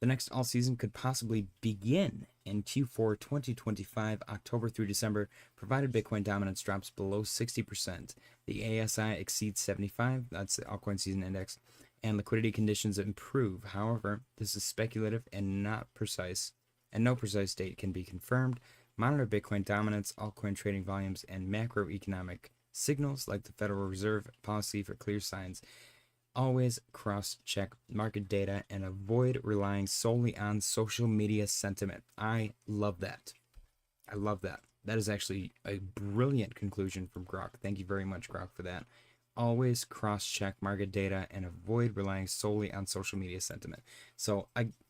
The next Altseason could possibly begin in Q4 2025, October through December, provided Bitcoin dominance drops below 60%. The ASI exceeds 75, that's the Altcoin Season Index, and liquidity conditions improve. However, this is speculative and not precise, and no precise date can be confirmed. Monitor Bitcoin dominance, altcoin trading volumes, and macroeconomic signals like the Federal Reserve policy for clear signs. Always cross-check market data and avoid relying solely on social media sentiment. I love that. I love that. That is actually a brilliant conclusion from Grok. Thank you very much, Grok, for that. Always cross-check market data and avoid relying solely on social media sentiment. So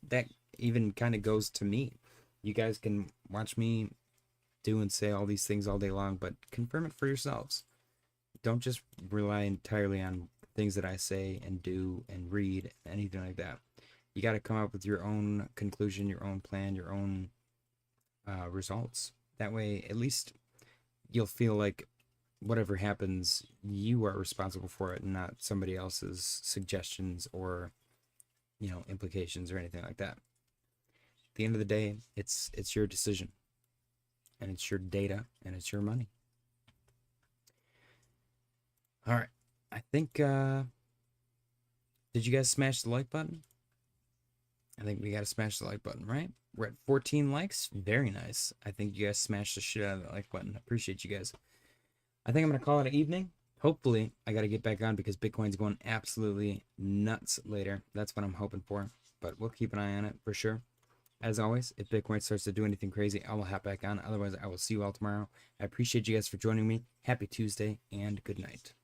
that even kind of goes to me. You guys can watch me do and say all these things all day long, but confirm it for yourselves. Don't just rely entirely on things that I say and do and read, anything like that. You got to come up with your own conclusion, your own plan, your own results. That way, at least you'll feel like whatever happens, you are responsible for it, and not somebody else's suggestions or, you know, implications or anything like that. At the end of the day, it's your decision, and it's your data, and it's your money. All right, I think did you guys smash the like button? I think we got to smash the like button, right? We're at 14 likes. Very nice. I think you guys smashed the shit out of the like button. Appreciate you guys. I think I'm going to call it an evening. Hopefully, I got to get back on because Bitcoin's going absolutely nuts later. That's what I'm hoping for. But we'll keep an eye on it for sure. As always, if Bitcoin starts to do anything crazy, I will hop back on. Otherwise, I will see you all tomorrow. I appreciate you guys for joining me. Happy Tuesday and good night.